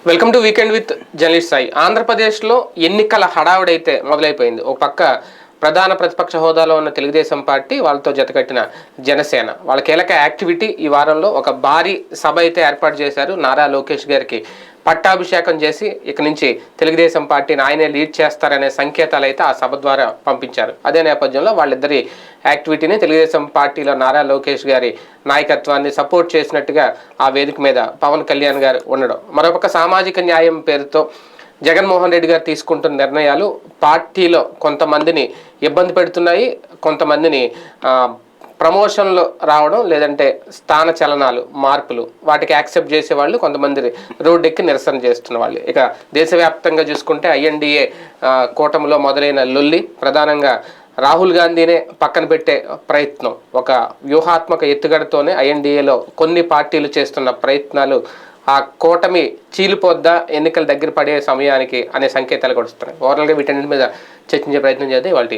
Welcome to weekend with journalist Sai. ఆంధ్రప్రదేశ్లో ఎన్నికల హడావుడైతే మొదలైపోయింది. ఒక పక్క ప్రధాన ప్రతిపక్ష హోదాలో ఉన్న తెలుగుదేశం పార్టీ, వాళ్ళతో జతకట్టిన జనసేన, వాళ్ళ కీలక యాక్టివిటీ ఈ వారంలో ఒక భారీ సభ అయితే ఏర్పాటు చేశారు. నారా లోకేష్ గారికి పట్టాభిషేకం చేసి ఇక నుంచి తెలుగుదేశం పార్టీని ఆయనే లీడ్ చేస్తారనే సంకేతాలు అయితే ఆ సభ ద్వారా పంపించారు. అదే నేపథ్యంలో వాళ్ళిద్దరి యాక్టివిటీని తెలుగుదేశం పార్టీలో నారా లోకేష్ గారి నాయకత్వాన్ని సపోర్ట్ చేసినట్టుగా ఆ వేదిక మీద పవన్ కళ్యాణ్ గారు ఉండడం, మరొక సామాజిక న్యాయం పేరుతో జగన్మోహన్ రెడ్డి గారు తీసుకుంటున్న నిర్ణయాలు పార్టీలో కొంతమందిని ఇబ్బంది పెడుతున్నాయి, కొంతమందిని ప్రమోషన్లు రావడం, లేదంటే స్థాన చలనాలు, మార్పులు, వాటికి యాక్సెప్ట్ చేసేవాళ్ళు కొంతమంది రోడ్డెక్కి నిరసన చేస్తున్న వాళ్ళు. ఇక దేశవ్యాప్తంగా చూసుకుంటే ఐఎన్డీఏ కూటమిలో మొదలైన లొల్లి ప్రధానంగా రాహుల్ గాంధీనే పక్కన పెట్టే ప్రయత్నం, ఒక వ్యూహాత్మక ఎత్తుగడతోనే ఐఎన్డీఏలో కొన్ని పార్టీలు చేస్తున్న ప్రయత్నాలు ఆ కూటమి చీలిపోద్దా ఎన్నికల దగ్గర పడే సమయానికి అనే సంకేతాలు కూడా వస్తున్నాయి. ఓవరాల్గా వీటన్నిటి మీద చర్చించే ప్రయత్నం చేద్దాం ఇవాళ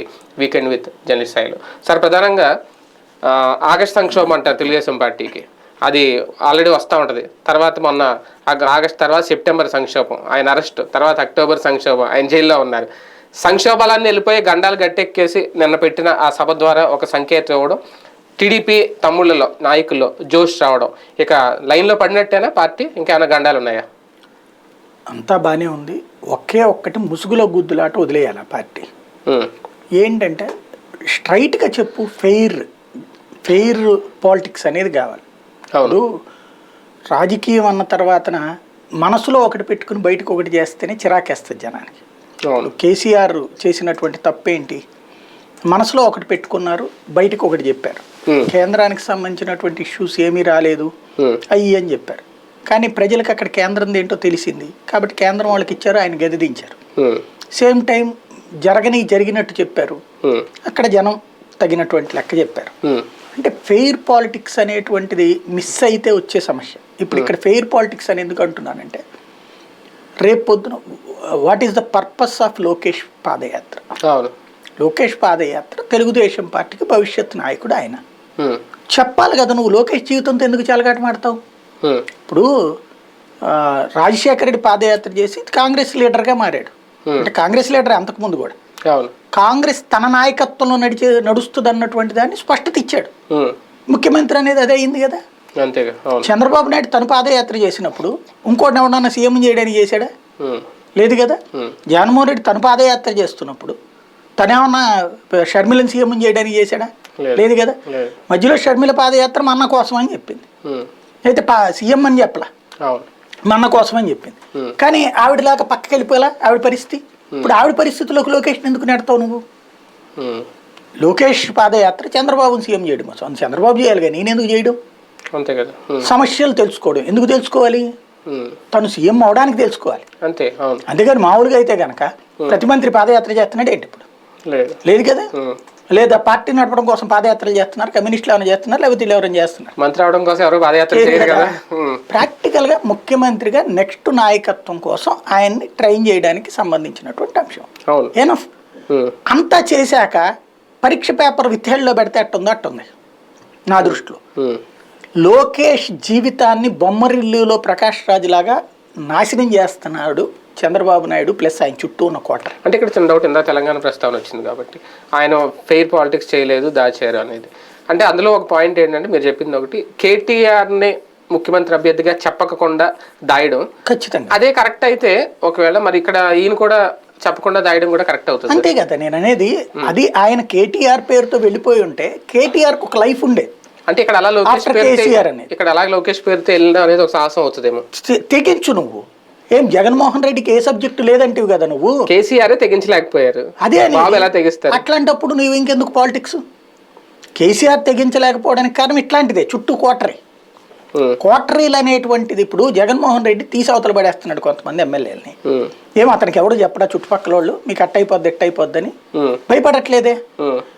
వీకెండ్ విత్ జర్నలిస్ట్ స్థాయిలో. సార్, ప్రధానంగా ఆగస్ట్ సంక్షోభం అంటారు తెలుగుదేశం పార్టీకి, అది ఆల్రెడీ వస్తూ ఉంటుంది. తర్వాత మొన్న ఆగస్ట్ తర్వాత సెప్టెంబర్ సంక్షోభం, ఆయన అరెస్ట్, తర్వాత అక్టోబర్ సంక్షోభం, ఆయన జైల్లో ఉన్నారు. సంక్షోభాలన్నీ వెళ్ళిపోయి గండాలు గట్టెక్కేసి నిన్న పెట్టిన ఆ సభ ద్వారా ఒక సంకేతం ఇవ్వడం, టీడీపీ తమ్ముళ్ళలో నాయకుల్లో జోష్ రావడం, ఇక లైన్లో పడినట్టేనా పార్టీ? ఇంకేమైనా గండాలు ఉన్నాయా? అంతా బాగానే ఉంది. ఒక్కటి ముసుగులో గుద్దులాట వదిలేయాలి పార్టీ. ఏంటంటే స్ట్రైట్గా చెప్పు, ఫెయిర్ పాలిటిక్స్ అనేది కావాలి. ఇప్పుడు రాజకీయం అన్న తర్వాతన మనసులో ఒకటి పెట్టుకుని బయటకు ఒకటి చేస్తేనే చిరాకేస్తుంది జనానికి. కేసీఆర్ చేసినటువంటి తప్పేంటి? మనసులో ఒకటి పెట్టుకున్నారు, బయటకు ఒకటి చెప్పారు. కేంద్రానికి సంబంధించినటువంటి ఇష్యూస్ ఏమీ రాలేదు అయ్యి అని చెప్పారు. కానీ ప్రజలకు అక్కడ కేంద్రం ఏంటో తెలిసింది కాబట్టి కేంద్రం వాళ్ళకి ఇచ్చారు, ఆయన గదిదించారు. సేమ్ టైం జరిగినట్టు చెప్పారు, అక్కడ జనం తగినటువంటి లెక్క చెప్పారు. అంటే ఫెయిర్ పాలిటిక్స్ అనేటువంటిది మిస్ అయితే వచ్చే సమస్య. ఇప్పుడు ఇక్కడ ఫెయిర్ పాలిటిక్స్ అని ఎందుకు అంటున్నానంటే, రేపు పొద్దున what is the purpose of Lokesh పాదయాత్ర? లోకేష్ పాదయాత్ర తెలుగుదేశం పార్టీకి భవిష్యత్ నాయకుడు ఆయన. చెప్పాలి కదా, నువ్వు లోకేష్ జీవితంతో ఎందుకు చెలగాట మాడతావు? ఇప్పుడు రాజశేఖర రెడ్డి పాదయాత్ర చేసి కాంగ్రెస్ లీడర్గా మారాడు. అంటే కాంగ్రెస్ లీడర్ అంతకుముందు కూడా కాంగ్రెస్ తన నాయకత్వంలో నడుస్తుంది అన్నటువంటి దాన్ని స్పష్టత ఇచ్చాడు. ముఖ్యమంత్రి అనేది అదే అయింది కదా. చంద్రబాబు నాయుడు తన పాదయాత్ర చేసినప్పుడు ఇంకోటి ఎవడన్నా సీఎం చేయడానికి చేశాడా? లేదు కదా. జగన్మోహన్ రెడ్డి తన పాదయాత్ర చేస్తున్నప్పుడు తనేమన్నా షర్మిలను సీఎం చేయడానికి చేశాడా? లేదు కదా. మధ్యలో షర్మిల పాదయాత్ర మా అన్న కోసం అని చెప్పింది, అయితే సీఎం అని చెప్పలా, మా అన్న కోసం అని చెప్పింది. కానీ ఆవిడలాగా పక్కకి వెళ్ళిపోయేలా ఆవిడ పరిస్థితి. ఇప్పుడు ఆవిడ పరిస్థితుల్లోకి లోకేష్ ఎందుకు నెడతావు నువ్వు? లోకేష్ పాదయాత్ర చంద్రబాబుని సీఎం చేయడం కోసం చంద్రబాబు చేయాలి, కానీ నేనెందుకు చేయడం? అంతే కదా. సమస్యలు తెలుసుకోవడం ఎందుకు తెలుసుకోవాలి? తను సీఎం అవడానికి తెలుసుకోవాలి అంతే. అంతేగాని మామూలుగా అయితే కనుక ప్రతి మంత్రి పాదయాత్ర చేస్తున్నాడు ఏంటి? ఇప్పుడు లేదు కదా. లేదా పార్టీ నడపడం కోసం పాదయాత్రలు చేస్తున్నారు, కమ్యూనిస్టులు ఏమైనా చేస్తున్నారు, లేకపోతే ఎవరైనా చేస్తున్నారు? మంత్రి అవడం కోసం ఎవరు పాదయాత్ర చేయరు కదా. ప్రాక్టికల్ గా ముఖ్యమంత్రిగా నెక్స్ట్ నాయకత్వం కోసం ఆయన్ని ట్రైన్ చేయడానికి సంబంధించినటువంటి అంశం. ఎనఫ్. అంతా చేశాక పరీక్ష పేపర్ విత్హెల్డ్లో పెడితే అట్టుంది నా దృష్టిలో. లోకేష్ జీవితాన్ని బొమ్మరిల్లులో ప్రకాష్ రాజు లాగా నాశనం చేస్తున్నాడు చంద్రబాబు నాయుడు ప్లస్ ఆయన చుట్టూ ఉన్న కోటర్. అంటే ఇక్కడ చిన్న డౌట్, ఇందా తెలంగాణ ప్రస్తావన వచ్చింది కాబట్టి ఆయన ఫెయిర్ పాలిటిక్స్ చేయలేదు, దాచారు అనేది. అంటే అందులో ఒక పాయింట్ ఏంటంటే, మీరు చెప్పింది ఒకటి, కేటీఆర్ని ముఖ్యమంత్రి అభ్యర్థిగా చెప్పకుండా దాయడం ఖచ్చితంగా అదే కరెక్ట్ అయితే, ఒకవేళ మరి ఇక్కడ ఈయన కూడా చెప్పకుండా దాయడం కూడా కరెక్ట్ అవుతుంది అంతే కదా. నేను అనేది అది, ఆయన కేటీఆర్ పేరుతో వెళ్ళిపోయి ఉంటే కేటీఆర్కి ఒక లైఫ్ ఉండే. అంటే ఇక్కడ అలా లోకేష్ ఇక్కడ అలా లోకేష్ పేరుతో వెళ్ళడం అనేది ఒక సాహసం అవుతుందేమో. తెగించు నువ్వు. ఏం జగన్మోహన్ రెడ్డికి ఏ సబ్జెక్టు లేదంటివి కదా నువ్వు. కేసీఆర్ తెగించలేకపోయారు, అదే ఎలా తెగిస్తారు? అట్లాంటప్పుడు నువ్వు ఇంకెందుకు పాలిటిక్స్? కేసీఆర్ తెగించలేకపోవడానికి కారణం ఇట్లాంటిదే, చుట్టూ కోటరీలు అనేటువంటిది. ఇప్పుడు జగన్మోహన్ రెడ్డి తీసి అవతల పడేస్తున్నాడు కొంతమంది ఎమ్మెల్యేలని. ఏమో అతనికి ఎవడు చెప్పడా చుట్టుపక్కల వాళ్ళు మీకు అట్టయిపోద్ది ఎట్టయిపోద్దని భయపడట్లేదే.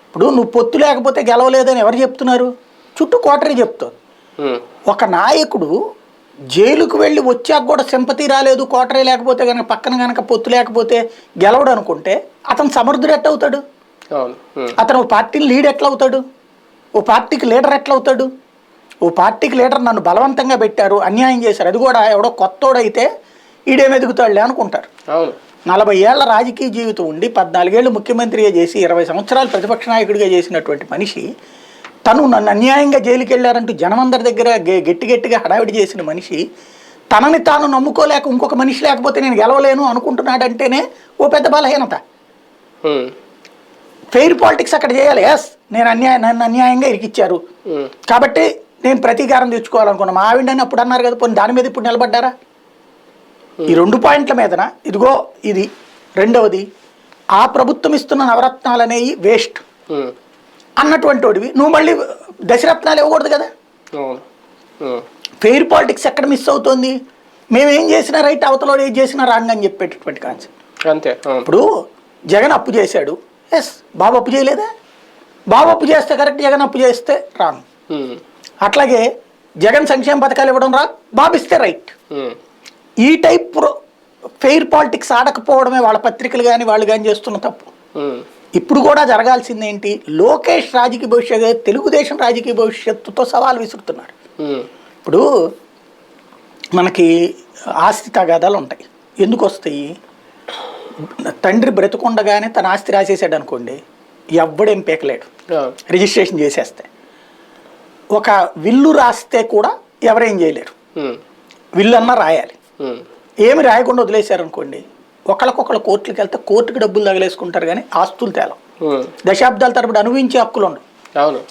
ఇప్పుడు నువ్వు పొత్తు లేకపోతే గెలవలేదని ఎవరు చెప్తున్నారు? చుట్టూ కోటరీ చెప్తుంది. ఒక నాయకుడు జైలుకు వెళ్ళి వచ్చాక కూడా సింపతి రాలేదు, కోటరీ లేకపోతే కనుక పక్కన కనుక పొత్తు లేకపోతే గెలవడు అనుకుంటే అతను సమర్థుడు ఎట్లా అవుతాడు? అతను ఓ పార్టీని లీడ్ ఎట్లా అవుతాడు? ఓ పార్టీకి లీడర్ ఎట్లా అవుతాడు? ఓ పార్టీకి లీడర్ నన్ను బలవంతంగా పెట్టారు, అన్యాయం చేశారు, అది కూడా ఎవడో కొత్తోడైతే ఈడేం ఎదుగుతాడులే అనుకుంటారు. అవును. 40 ఏళ్ల రాజకీయ జీవితం ఉండి 14 ఏళ్ళు ముఖ్యమంత్రిగా చేసి 20 సంవత్సరాలు ప్రతిపక్ష నాయకుడిగా చేసినటువంటి మనిషి తను నన్ను అన్యాయంగా జైలుకి వెళ్ళారంటూ జనమందరి దగ్గర గట్టిగా హడావిడి చేసిన మనిషి తనని తాను నమ్ముకోలేక ఇంకొక మనిషి లేకపోతే నేను గెలవలేను అనుకుంటున్నాడంటేనే ఓ పెద్ద బలహీనత. ఫెయిర్ పాలిటిక్స్ అక్కడ చేయాలి. ఎస్ నేను నన్ను అన్యాయంగా ఇరికిచ్చారు కాబట్టి నేను ప్రతీకారం తెచ్చుకోవాలనుకున్నా. మా ఆవిడని అప్పుడు అన్నారు కదా, పోనీ దాని మీద ఇప్పుడు నిలబడ్డారా? ఈ 2 పాయింట్ల మీదన ఇదిగో ఇది రెండవది, ఆ ప్రభుత్వం ఇస్తున్న నవరత్నాలు అనేవి వేస్ట్ అన్నటువంటి వాడివి నువ్వు మళ్ళీ దశరత్నాలు ఇవ్వకూడదు కదా. ఫెయిర్ పాలిటిక్స్ ఎక్కడ మిస్ అవుతుంది? మేమేం చేసినా రైట్, అవతల ఏం చేసినా రాంగ్ అని చెప్పేటటువంటి కాన్సెప్ట్ అంతే. ఇప్పుడు జగన్ అప్పు చేశాడు, ఎస్ బాబు అప్పు చేయలేదా? బాబు అప్పు చేస్తే కరెక్ట్, జగన్ అప్పు చేస్తే రాంగ్. అట్లాగే జగన్ సంక్షేమ పథకాలు ఇవ్వడం రా, బాబు ఇస్తే రైట్. ఈ టైప్ ఫెయిర్ పాలిటిక్స్ ఆడకపోవడమే వాళ్ళ పత్రికలు కానీ వాళ్ళు కానీ చేస్తున్న తప్పు. ఇప్పుడు కూడా జరగాల్సింది ఏంటి? లోకేష్ రాజకీయ భవిష్యత్తు, తెలుగుదేశం రాజకీయ భవిష్యత్తుతో సవాల్ విసురుతున్నాడు. ఇప్పుడు మనకి ఆస్తి తగాదాలు ఉంటాయి. ఎందుకు వస్తాయి? తండ్రి బ్రతుకుండగానే తన ఆస్తి రాసేసాడు అనుకోండి, ఎవ్వడేం పీకలేడు, రిజిస్ట్రేషన్ చేసేస్తే. ఒక విల్లు రాస్తే కూడా ఎవరేం చేయలేరు, విల్లు అన్నా రాయాలి. ఏమి రాయకుండా వదిలేశారనుకోండి, ఒకళ్ళకొకళ్ళు కోర్టులకు వెళ్తే కోర్టుకి డబ్బులు తగిలేసుకుంటారు కానీ ఆస్తులు తేలం. దశాబ్దాల తరబడి అనుభవించే హక్కులు ఉండవు.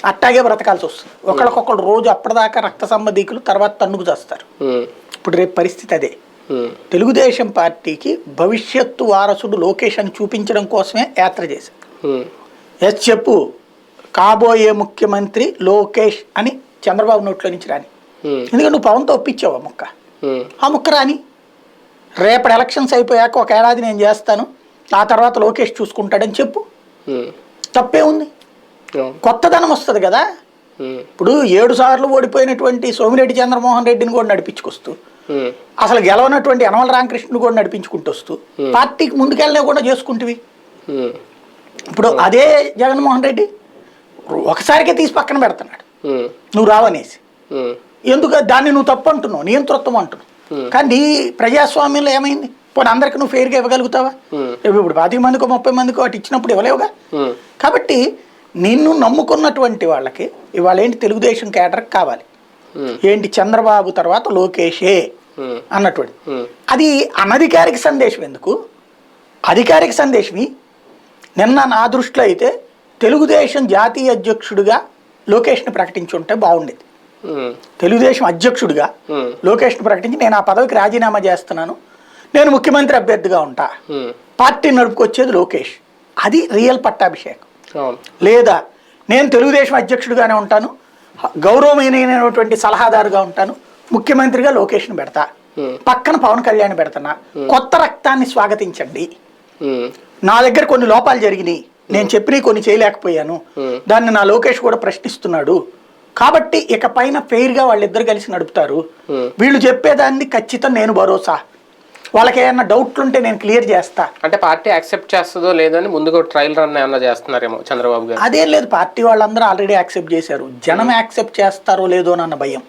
అట్టాగే బ్రతకాల్సి వస్తుంది. ఒకళ్ళకొకళ్ళు రోజు అప్పటిదాకా రక్త సంబంధికులు, తర్వాత తన్నుకు చేస్తారు. ఇప్పుడు రేపు పరిస్థితి అదే. తెలుగుదేశం పార్టీకి భవిష్యత్తు వారసుడు లోకేష్ అని చూపించడం కోసమే యాత్ర చేశారు. ఎస్ చెప్పు, కాబోయే ముఖ్యమంత్రి లోకేష్ అని చంద్రబాబు నోట్లో నుంచి రాని. ఎందుకంటే నువ్వు పవన్తో ఒప్పించావు ఆ ముక్క, ఆ ముక్క రాని. రేపటి ఎలక్షన్స్ అయిపోయాక 1 ఏడాది నేను చేస్తాను, ఆ తర్వాత లోకేష్ చూసుకుంటాడని చెప్పు, తప్పే ఉంది. కొత్తదనం వస్తుంది కదా. ఇప్పుడు 7 సార్లు ఓడిపోయినటువంటి సోమిరెడ్డి చంద్రమోహన్ రెడ్డిని కూడా నడిపించుకొస్తూ, అసలు గెలవనటువంటి యనమల రామకృష్ణుని కూడా నడిపించుకుంటూ వస్తూ పార్టీకి ముందుకెళ్ళనే కూడా చేసుకుంటువి. ఇప్పుడు అదే జగన్మోహన్ రెడ్డి ఒకసారికే తీసి పక్కన పెడుతున్నాడు నువ్వు రావనేసి. ఎందుకు దాన్ని నువ్వు తప్పు అంటున్నావు, నియంతృత్వం అంటున్నావు. కానీ ప్రజాస్వామ్యంలో ఏమైంది? పోనీ అందరికి నువ్వు ఫెయిర్గా ఇవ్వగలుగుతావా? ఇప్పుడు 25 మందికో 30 మందికో అటు ఇచ్చినప్పుడు ఇవ్వలేవుగా. కాబట్టి నిన్ను నమ్ముకున్నటువంటి వాళ్ళకి ఇవాళ ఏంటి, తెలుగుదేశం కేడర్ కావాలి ఏంటి, చంద్రబాబు తర్వాత లోకేషే అన్నటువంటి. అది అనధికారిక సందేశం ఎందుకు? అధికారిక సందేశమి. నిన్న నా దృష్టిలో అయితే తెలుగుదేశం జాతీయ అధ్యక్షుడిగా లోకేష్ని ప్రకటించి ఉంటే బాగుండేది. తెలుగుదేశం అధ్యక్షుడిగా లోకేష్ని ప్రకటించి నేను ఆ పదవికి రాజీనామా చేస్తున్నాను, నేను ముఖ్యమంత్రి అభ్యర్థిగా ఉంటా, పార్టీ నడుపుకొచ్చేది లోకేష్, అది రియల్ పట్టాభిషేకం. లేదా నేను తెలుగుదేశం అధ్యక్షుడిగానే ఉంటాను, గౌరవమైనటువంటి సలహాదారుగా ఉంటాను, ముఖ్యమంత్రిగా లోకేష్ని పెడతా, పక్కన పవన్ కళ్యాణ్ పెడుతున్నా, కొత్త రక్తాన్ని స్వాగతించండి, నా దగ్గర కొన్ని లోపాలు జరిగినాయి, నేను చెప్పినవి కొన్ని చేయలేకపోయాను, దాన్ని నా లోకేష్ కూడా ప్రశ్నిస్తున్నాడు, కాబట్టి ఇక పైన ఫెయిర్గా వాళ్ళిద్దరు కలిసి నడుపుతారు, వీళ్ళు చెప్పేదాన్ని ఖచ్చితంగా నేను భరోసా, వాళ్ళకి ఏమైనా డౌట్లు ఉంటే నేను క్లియర్ చేస్తా అంటే పార్టీ యాక్సెప్ట్ చేస్తుందో లేదో అని ముందుగా ట్రయల్ రన్ ఏమన్నా చేస్తున్నారేమో చంద్రబాబు గారు. అదేం లేదు, పార్టీ వాళ్ళందరూ ఆల్రెడీ యాక్సెప్ట్ చేశారు, జనం యాక్సెప్ట్ చేస్తారో లేదో అన్న భయం,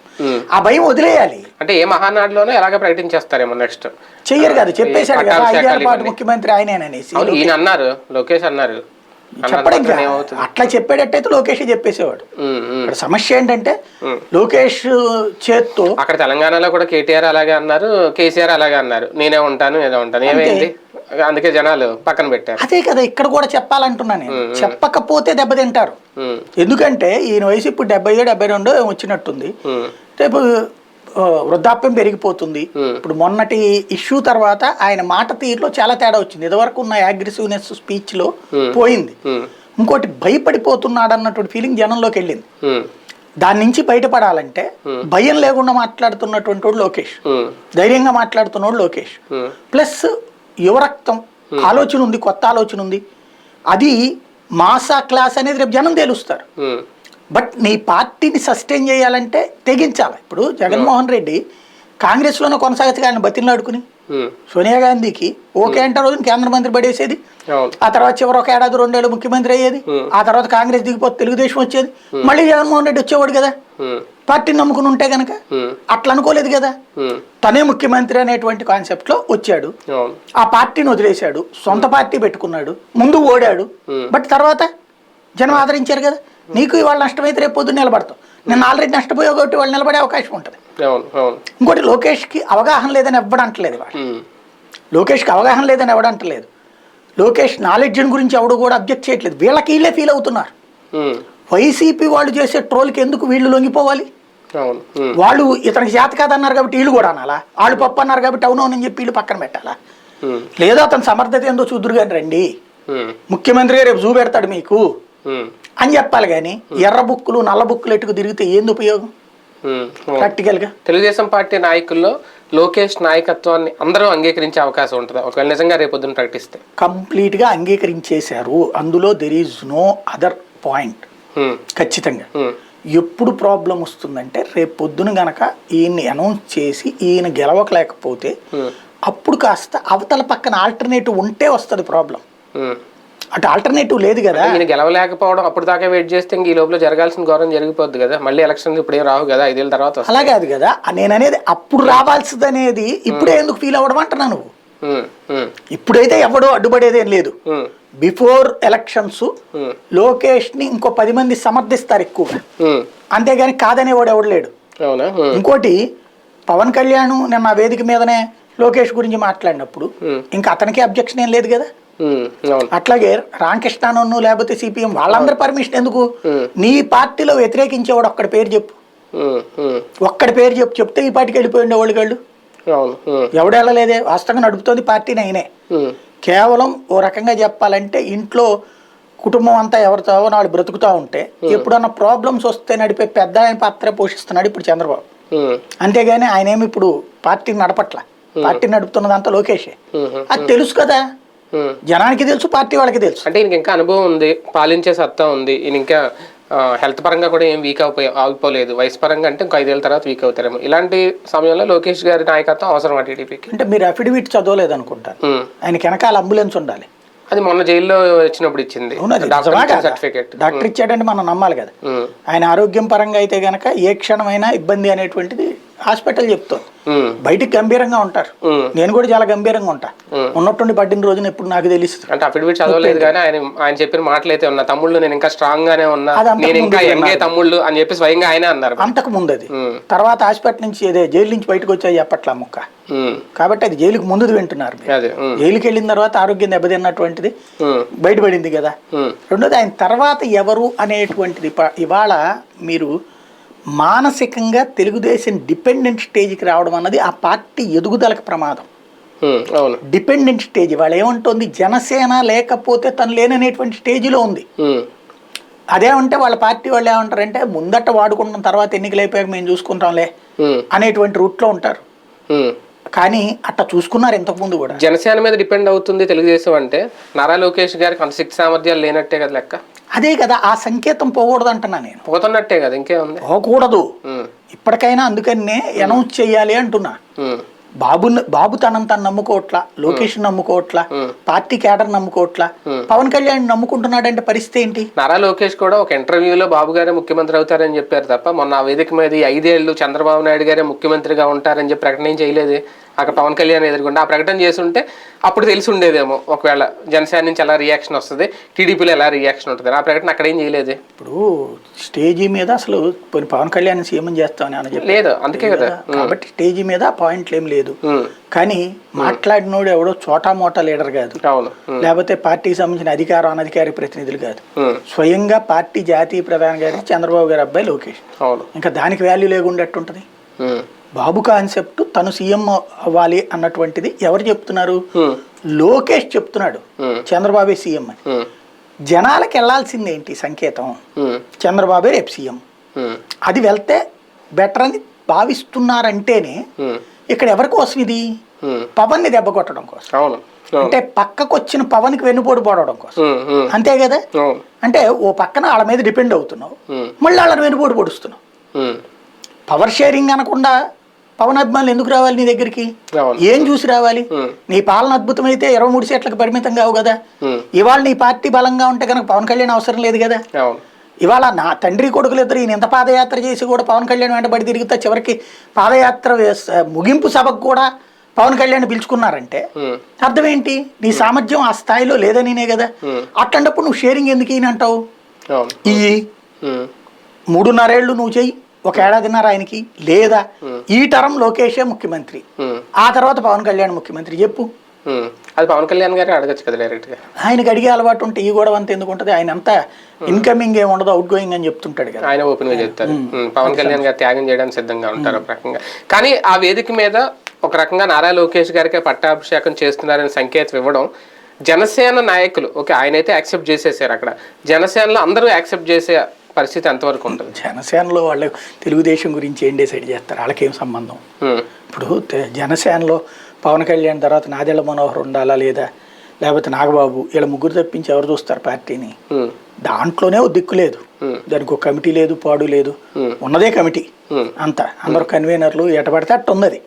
ఆ భయం వదిలేయాలి. అంటే ఏ మహానాడులోనో ఎలాగ ప్రకటించేస్తారేమో నెక్స్ట్ చెయ్యరు కదా, చెప్పేశాడు కదా 5 ఏళ్ల పాటు ముఖ్యమంత్రి ఆయనేననేసి. ఈయన అన్నారు, లోకేష్ అన్నారు. చెప్పడం అట్లా చెప్పేటట్టయితే లోకేష్ చెప్పేసేవాడు. ఇక్కడ సమస్య ఏంటంటే లోకేష్ చేత్తో అక్కడ తెలంగాణలో కూడా కేటీఆర్ అలాగే అన్నారు, కేసీఆర్ అలాగే అన్నారు, నేనే ఉంటాను ఏదో ఉంటాను, ఏమైంది? అందుకే జనాలు పక్కన పెట్టారు. అదే కదా ఇక్కడ కూడా చెప్పాలంటున్నా నేను. చెప్పకపోతే దెబ్బతింటారు. ఎందుకంటే ఈయన వయసు ఇప్పుడు 70 72 వచ్చినట్టుంది. రేపు వృద్ధాప్యం పెరిగిపోతుంది. ఇప్పుడు మొన్నటి ఇష్యూ తర్వాత ఆయన మాట తీరులో చాలా తేడా వచ్చింది. ఇదివరకు ఉన్న అగ్రెసివ్నెస్ స్పీచ్ లో పోయింది. ఇంకోటి భయపడిపోతున్నాడు అన్నటువంటి ఫీలింగ్ జనంలోకి వెళ్ళింది. దాని నుంచి బయటపడాలంటే భయం లేకుండా మాట్లాడుతున్నటువంటి వాడు లోకేష్, ధైర్యంగా మాట్లాడుతున్నవాడు లోకేష్, ప్లస్ యువరక్తం ఆలోచన ఉంది, కొత్త ఆలోచన ఉంది. అది మాసా క్లాస్ అనేది రేపు జనం తెలుస్తారు. బట్ నీ పార్టీని సస్టైన్ చేయాలంటే తెగించాలి. ఇప్పుడు జగన్మోహన్ రెడ్డి కాంగ్రెస్లోనే కొనసాగచ్చు, ఆయన బతిలాడుకుని సోనియా గాంధీకి ఓకే అంటే రోజున కేంద్ర మంత్రి పడేసేది, ఆ తర్వాత చివరి ఒక ఏడాది 2 ఏళ్ళు ముఖ్యమంత్రి అయ్యేది, ఆ తర్వాత కాంగ్రెస్ దిగిపోతే తెలుగుదేశం వచ్చేది, మళ్ళీ జగన్మోహన్ రెడ్డి వచ్చేవాడు కదా పార్టీని నమ్ముకుని ఉంటే గనక. అట్లా అనుకోలేదు కదా, తనే ముఖ్యమంత్రి అనేటువంటి కాన్సెప్ట్ లో వచ్చాడు, ఆ పార్టీని వదిలేశాడు, సొంత పార్టీ పెట్టుకున్నాడు, ముందు ఓడాడు, బట్ తర్వాత జనం ఆదరించారు కదా. నీకు ఇవాళ నష్టమైతే రేపు పొద్దున్న నిలబడతావు, నేను ఆల్రెడీ నష్టపోయావు కాబట్టి వాళ్ళు నిలబడే అవకాశం ఉంటుంది. ఇంకోటి లోకేష్కి అవగాహన లేదని ఎవ్వడంటలేదు, వాడు లోకేష్కి అవగాహన లేదని ఎవడంటలేదు, లోకేష్ నాలెడ్జ్ గురించి ఎవడు కూడా అబ్జెక్ట్ చేయట్లేదు, వీళ్ళకి వీళ్ళే ఫీల్ అవుతున్నారు. వైసీపీ వాళ్ళు చేసే ట్రోల్కి ఎందుకు వీళ్ళు లొంగిపోవాలి, వాళ్ళు ఇతనికి చేత కాదన్నారు కాబట్టి వీళ్ళు కూడా అనాలా, వాళ్ళు పప్పు అన్నారు కాబట్టి అవునవునని చెప్పి వీళ్ళు పక్కన పెట్టాలా, లేదా అతని సమర్థత ఏందో చూద్దురు కానీ రండి ముఖ్యమంత్రిగా రేపు చూపెడతాడు మీకు అని చెప్పాలి. కానీ ఎర్ర బుక్కులు నల్ల బుక్కులు ఎట్టుకు తిరిగితే ఏంది ఉపయోగం ప్రాక్టికల్ గా? తెలుగుదేశం పార్టీ నాయకుల్లో లోకేష్ నాయకత్వాన్ని అందరూ అంగీకరించే అవకాశం ఉంటుంది ఒకవేళ నిజంగా రేపొద్దున ప్రకటిస్తే? కంప్లీట్ గా అంగీకరించేశారు, అందులో there is no other point. ఖచ్చితంగా ఎప్పుడు ప్రాబ్లం వస్తుందంటే రేపు పొద్దున గనక ఈయన్ని అనౌన్స్ చేసి ఈయన గెలవకలేకపోతే అప్పుడు కాస్త అవతల పక్కన ఆల్టర్నేటివ్ ఉంటే వస్తుంది ప్రాబ్లం. అటు ఆల్టర్నేటివ్ లేదు కదా, ఈయన గెలవలేకపోవడం అప్పుడు దాకా వెయిట్ చేస్తే ఈ లోపల జరగాల్సిన గౌరవం జరిగిపోద్ది కదా, మళ్ళీ ఎలక్షన్ ఇప్పుడేం రావు కదా, 5 ఏళ్ళ తర్వాత. అలా కాదు కదా నేను అనేది, అప్పుడు రావాల్సింది అనేది ఇప్పుడే ఎందుకు ఫీల్ అవ్వడం అంటున్నా నువ్వు. ఇప్పుడైతే ఎవడో అడ్డుపడేదేం లేదు, బిఫోర్ ఎలక్షన్స్ లోకేష్ ని ఇంకో 10 మంది సమర్థిస్తారు ఎక్కువగా, అంతేగాని కాదనేవాడు ఎవడు లేడు. ఇంకోటి పవన్ కళ్యాణ్ నిన్న ఆ వేదిక మీదనే లోకేష్ గురించి మాట్లాడినప్పుడు ఇంకా అతనికి అబ్జెక్షన్ ఏం లేదు కదా. అట్లాగే రామకృష్ణను లేకపోతే సిపిఎం వాళ్ళందరూ పర్మిషన్ ఎందుకు, నీ పార్టీలో వ్యతిరేకించేవాడు ఒక్కడి పేరు చెప్పు, ఒక్కడి పేరు చెప్తే ఈ పార్టీకి వెళ్ళిపోయిండే వాళ్ళు వాళ్ళు ఎవడు వెళ్ళలేదే, వాస్తవంగా నడుపుతోంది పార్టీని అయినే. కేవలం ఓ రకంగా చెప్పాలంటే ఇంట్లో కుటుంబం అంతా ఎవరితో వాళ్ళు బ్రతుకుతూ ఉంటే ఎప్పుడన్నా ప్రాబ్లమ్స్ వస్తే నడిపే పెద్ద ఆయన పాత్ర పోషిస్తున్నాడు ఇప్పుడు చంద్రబాబు, అంతేగాని ఆయన ఏమి ఇప్పుడు పార్టీని నడపట్ల, పార్టీ నడుపుతున్నదంతా లోకేషే. అది తెలుసు కదా, జనానికి తెలుసు, పార్టీ వాళ్ళకి తెలుసు. అంటే ఈయనకి ఇంకా అనుభవం ఉంది, పాలించే సత్తా ఉంది, ఈయన ఇంకా హెల్త్ పరంగా కూడా ఏం వీక్ అయిపోలేదు, వయసు పరంగా అంటే ఇంకా 5 ఏళ్ళ తర్వాత వీక్ అవుతారేమో. ఇలాంటి సమయంలో లోకేష్ గారి నాయకత్వం అవసరం టీడీపీకి. అంటే మీరు అఫిడవిట్ చదవలేదు అనుకుంటారు, ఆయనకి వెనకాల అంబులెన్స్ ఉండాలి. అది మొన్న జైల్లో వచ్చినప్పుడు ఇచ్చింది సర్టిఫికేట్, డాక్టర్ ఇచ్చాడంటే మనం నమ్మాలి కదా. ఆయన ఆరోగ్యం పరంగా అయితే గనక ఏ క్షణమైనా ఇబ్బంది అనేటువంటిది హాస్పిటల్ చెప్తాను, బయటికి గంభీరంగా ఉంటారు, నేను కూడా చాలా గంభీరంగా ఉంటా, ఉన్నట్టుండి పడ్డిన రోజున ఎప్పుడు నాకు తెలుస్తుంది. అంటే అఫిడవిట్ చదవలేదు కానీ ఆయన చెప్పిన మాటలు అయితే ఉన్నా, తమ్ముళ్ళు నేను ఇంకా స్ట్రాంగ్ గానే ఉన్నా, నేను ఇంకా ఎంగే తమ్ముళ్ళు అని చెప్పి స్వయంగా ఆయన అన్నారు. అంతకు ముందు అది తర్వాత హాస్పిటల్ నుంచి జైలు నుంచి బయటకు వచ్చాయి చెప్పట్లా ముక్క, కాబట్టి అది జైలుకి ముందు వింటున్నారు. జైలుకి వెళ్ళిన తర్వాత ఆరోగ్యం దెబ్బతిన్నటువంటిది బయటపడింది కదా. రెండోది ఆయన తర్వాత ఎవరు అనేటువంటిది ఇవాళ మీరు మానసికంగా తెలుగుదేశం డిపెండెంట్ స్టేజ్కి రావడం అన్నది ఆ పార్టీ ఎదుగుదలకు ప్రమాదం. డిపెండెంట్ స్టేజ్ వాళ్ళు ఏమంటుంది, జనసేన లేకపోతే తను లేననేటువంటి స్టేజ్లో ఉంది. అదేమంటే వాళ్ళ పార్టీ వాళ్ళు ఏమంటారంటే ముందట వాడుకుంటాం తర్వాత ఎన్నికలు అయిపోయాక మేము చూసుకుంటాంలే అనేటువంటి రూట్లో ఉంటారు. కానీ అట్లా చూసుకున్నారు ఇంతకుముందు కూడా. జనసేన మీద డిపెండ్ అవుతుంది తెలుగుదేశం అంటే నారా లోకేష్ గారికి అంత శక్తి సామర్థ్యాలు లేనట్టే కదా లెక్క. అదే కదా, ఆ సంకేతం పోకూడదు అంటున్నా నేను. పోతున్నట్టే కదా, ఇంకేముంది, పోకూడదు ఇప్పటికైనా. అందుకనే అనౌన్స్ చెయ్యాలి అంటున్నా. బాబు తనని తను నమ్ముకోవట్లా, లోకేష్ నమ్ముకోవట్లా, పార్టీ క్యాడర్ నమ్ముకోవట్లా, పవన్ కళ్యాణ్ నమ్ముకుంటున్నాడంటే పరిస్థితి ఏంటి? నారా లోకేష్ కూడా ఒక ఇంటర్వ్యూలో బాబు గారే ముఖ్యమంత్రి అవుతారని చెప్పారు తప్ప మొన్న ఆ వేదిక మీద 5 ఏళ్ళు చంద్రబాబు నాయుడు గారే ముఖ్యమంత్రిగా ఉంటారని చెప్పి ప్రకటన ఏం చేయలేదు. అక్కడ పవన్ కళ్యాణ్ ఎదుర్కొంటే ఆ ప్రకటన చేస్తుంటే అప్పుడు తెలిసి ఉండేదేమో ఒకవేళ జనసేన నుంచి ఎలా రియాక్షన్ వస్తుంది, టీడీపీలో ఎలా రియాక్షన్ ఉంటుంది. ఆ ప్రకటన అక్కడ ఏం చేయలేదు. ఇప్పుడు స్టేజీ మీద అసలు పవన్ కళ్యాణ్ సీఎం చేస్తామని అని చెప్పి లేదు, అందుకే కదా. కాబట్టి స్టేజీ మీద పాయింట్లు ఏం లేదు. కానీ మాట్లాడినోడు ఎవడో చోటా మోటా లీడర్ కాదు, లేకపోతే పార్టీకి సంబంధించిన అధికారం అనధికారిక ప్రతినిధులు కాదు. స్వయంగా పార్టీ జాతీయ ప్రధాన గారి చంద్రబాబు గారి అబ్బాయి లోకేష్. ఇంకా దానికి వాల్యూ లేకుండాట్టుంటది. బాబు కాన్సెప్ట్ తను సీఎం అవ్వాలి అన్నటువంటిది ఎవరు చెప్తున్నారు? లోకేష్ చెప్తున్నాడు చంద్రబాబే సీఎం అని. జనాలకు వెళ్లాల్సింది ఏంటి సంకేతం? చంద్రబాబే రేపు సీఎం, అది వెళ్తే బెటర్ అని భావిస్తున్నారంటేనే ఇక్కడ ఎవరి కోసం ఇది? పవన్ ని దెబ్బ కొట్టడం కోసం, అంటే పక్కకు వచ్చిన పవన్ కి వెన్నుపోటు పోవడం కోసం, అంతే కదా. అంటే ఓ పక్కన వాళ్ళ మీద డిపెండ్ అవుతున్నావు, మళ్ళీ వాళ్ళని వెన్నుపోటు పొడుస్తున్నావు. పవర్ షేరింగ్ అనకుండా పవన్ అభిమానులు ఎందుకు రావాలి నీ దగ్గరికి? ఏం చూసి రావాలి? నీ పాలన అద్భుతమైతే 23 సీట్లకు పరిమితం కావు కదా. ఇవాళ నీ పార్టీ బలంగా ఉంటే కనుక పవన్ కళ్యాణ్ అవసరం లేదు కదా. ఇవాళ నా తండ్రి కొడుకులు ఇద్దరు ఈయన ఎంత పాదయాత్ర చేసి కూడా పవన్ కళ్యాణ్ వెంటబడి తిరుగుతా చివరికి పాదయాత్ర ముగింపు సభకు కూడా పవన్ కళ్యాణ్ పిలుచుకున్నారంటే అర్థం ఏంటి? నీ సామర్థ్యం ఆ స్థాయిలో లేదనినే కదా. అట్లాంటప్పుడు నువ్వు షేరింగ్ ఎందుకు ఈయన అంటావు? ఈ 3.5 ఏళ్ళు నువ్వు చెయ్యి, 1 ఏడాదిన్నర ఆయనకి, లేదా ఈ టర్మ్ లోకేషే ముఖ్యమంత్రి, ఆ తర్వాత పవన్ కళ్యాణ్ ముఖ్యమంత్రి, చెప్పు. అది పవన్ కళ్యాణ్ గారు అడగచ్చు కదా డైరెక్ట్ గా. ఆయనకి అడిగే అలవాటు ఉంటే ఈ గొడవ అంతా ఎందుకు ఉంటుంది? ఆయన అంతా ఇన్కమింగ్ ఏమి ఉండదు, అవుట్ గోయింగ్ అని చెప్తుంటాడు కదా. ఆయన ఓపెన్ గా చెప్తారు. పవన్ కళ్యాణ్ గారు త్యాగం చేయడానికి సిద్ధంగా ఉంటారు ఒక రకంగా. కానీ ఆ వేదిక మీద ఒక రకంగా నారా లోకేష్ గారికి పట్టాభిషేకం చేస్తున్నారని సంకేతం ఇవ్వడం జనసేన నాయకులు ఓకే ఆయనైతే యాక్సెప్ట్ చేసేసారు. అక్కడ జనసేనలో అందరూ యాక్సెప్ట్ చేసే పరిస్థితి ఎంతవరకు ఉంటుంది? జనసేనలో వాళ్ళు తెలుగుదేశం గురించి ఏం డిసైడ్ చేస్తారు? వాళ్ళకేం సంబంధం? ఇప్పుడు జనసేనలో పవన్ కళ్యాణ్ తర్వాత నాదెళ్ల మనోహర్ ఉండాలా లేదా, లేకపోతే నాగబాబు, వీళ్ళ ముగ్గురు తప్పించి ఎవరు చూస్తారు పార్టీని? దాంట్లోనే ఓ దిక్కు లేదు, దానికి ఒక కమిటీ లేదు, పాడు లేదు, ఉన్నదే కమిటీ అంతా, అందరూ కన్వీనర్లు, ఎటపడితే అట్టు ఉన్నది.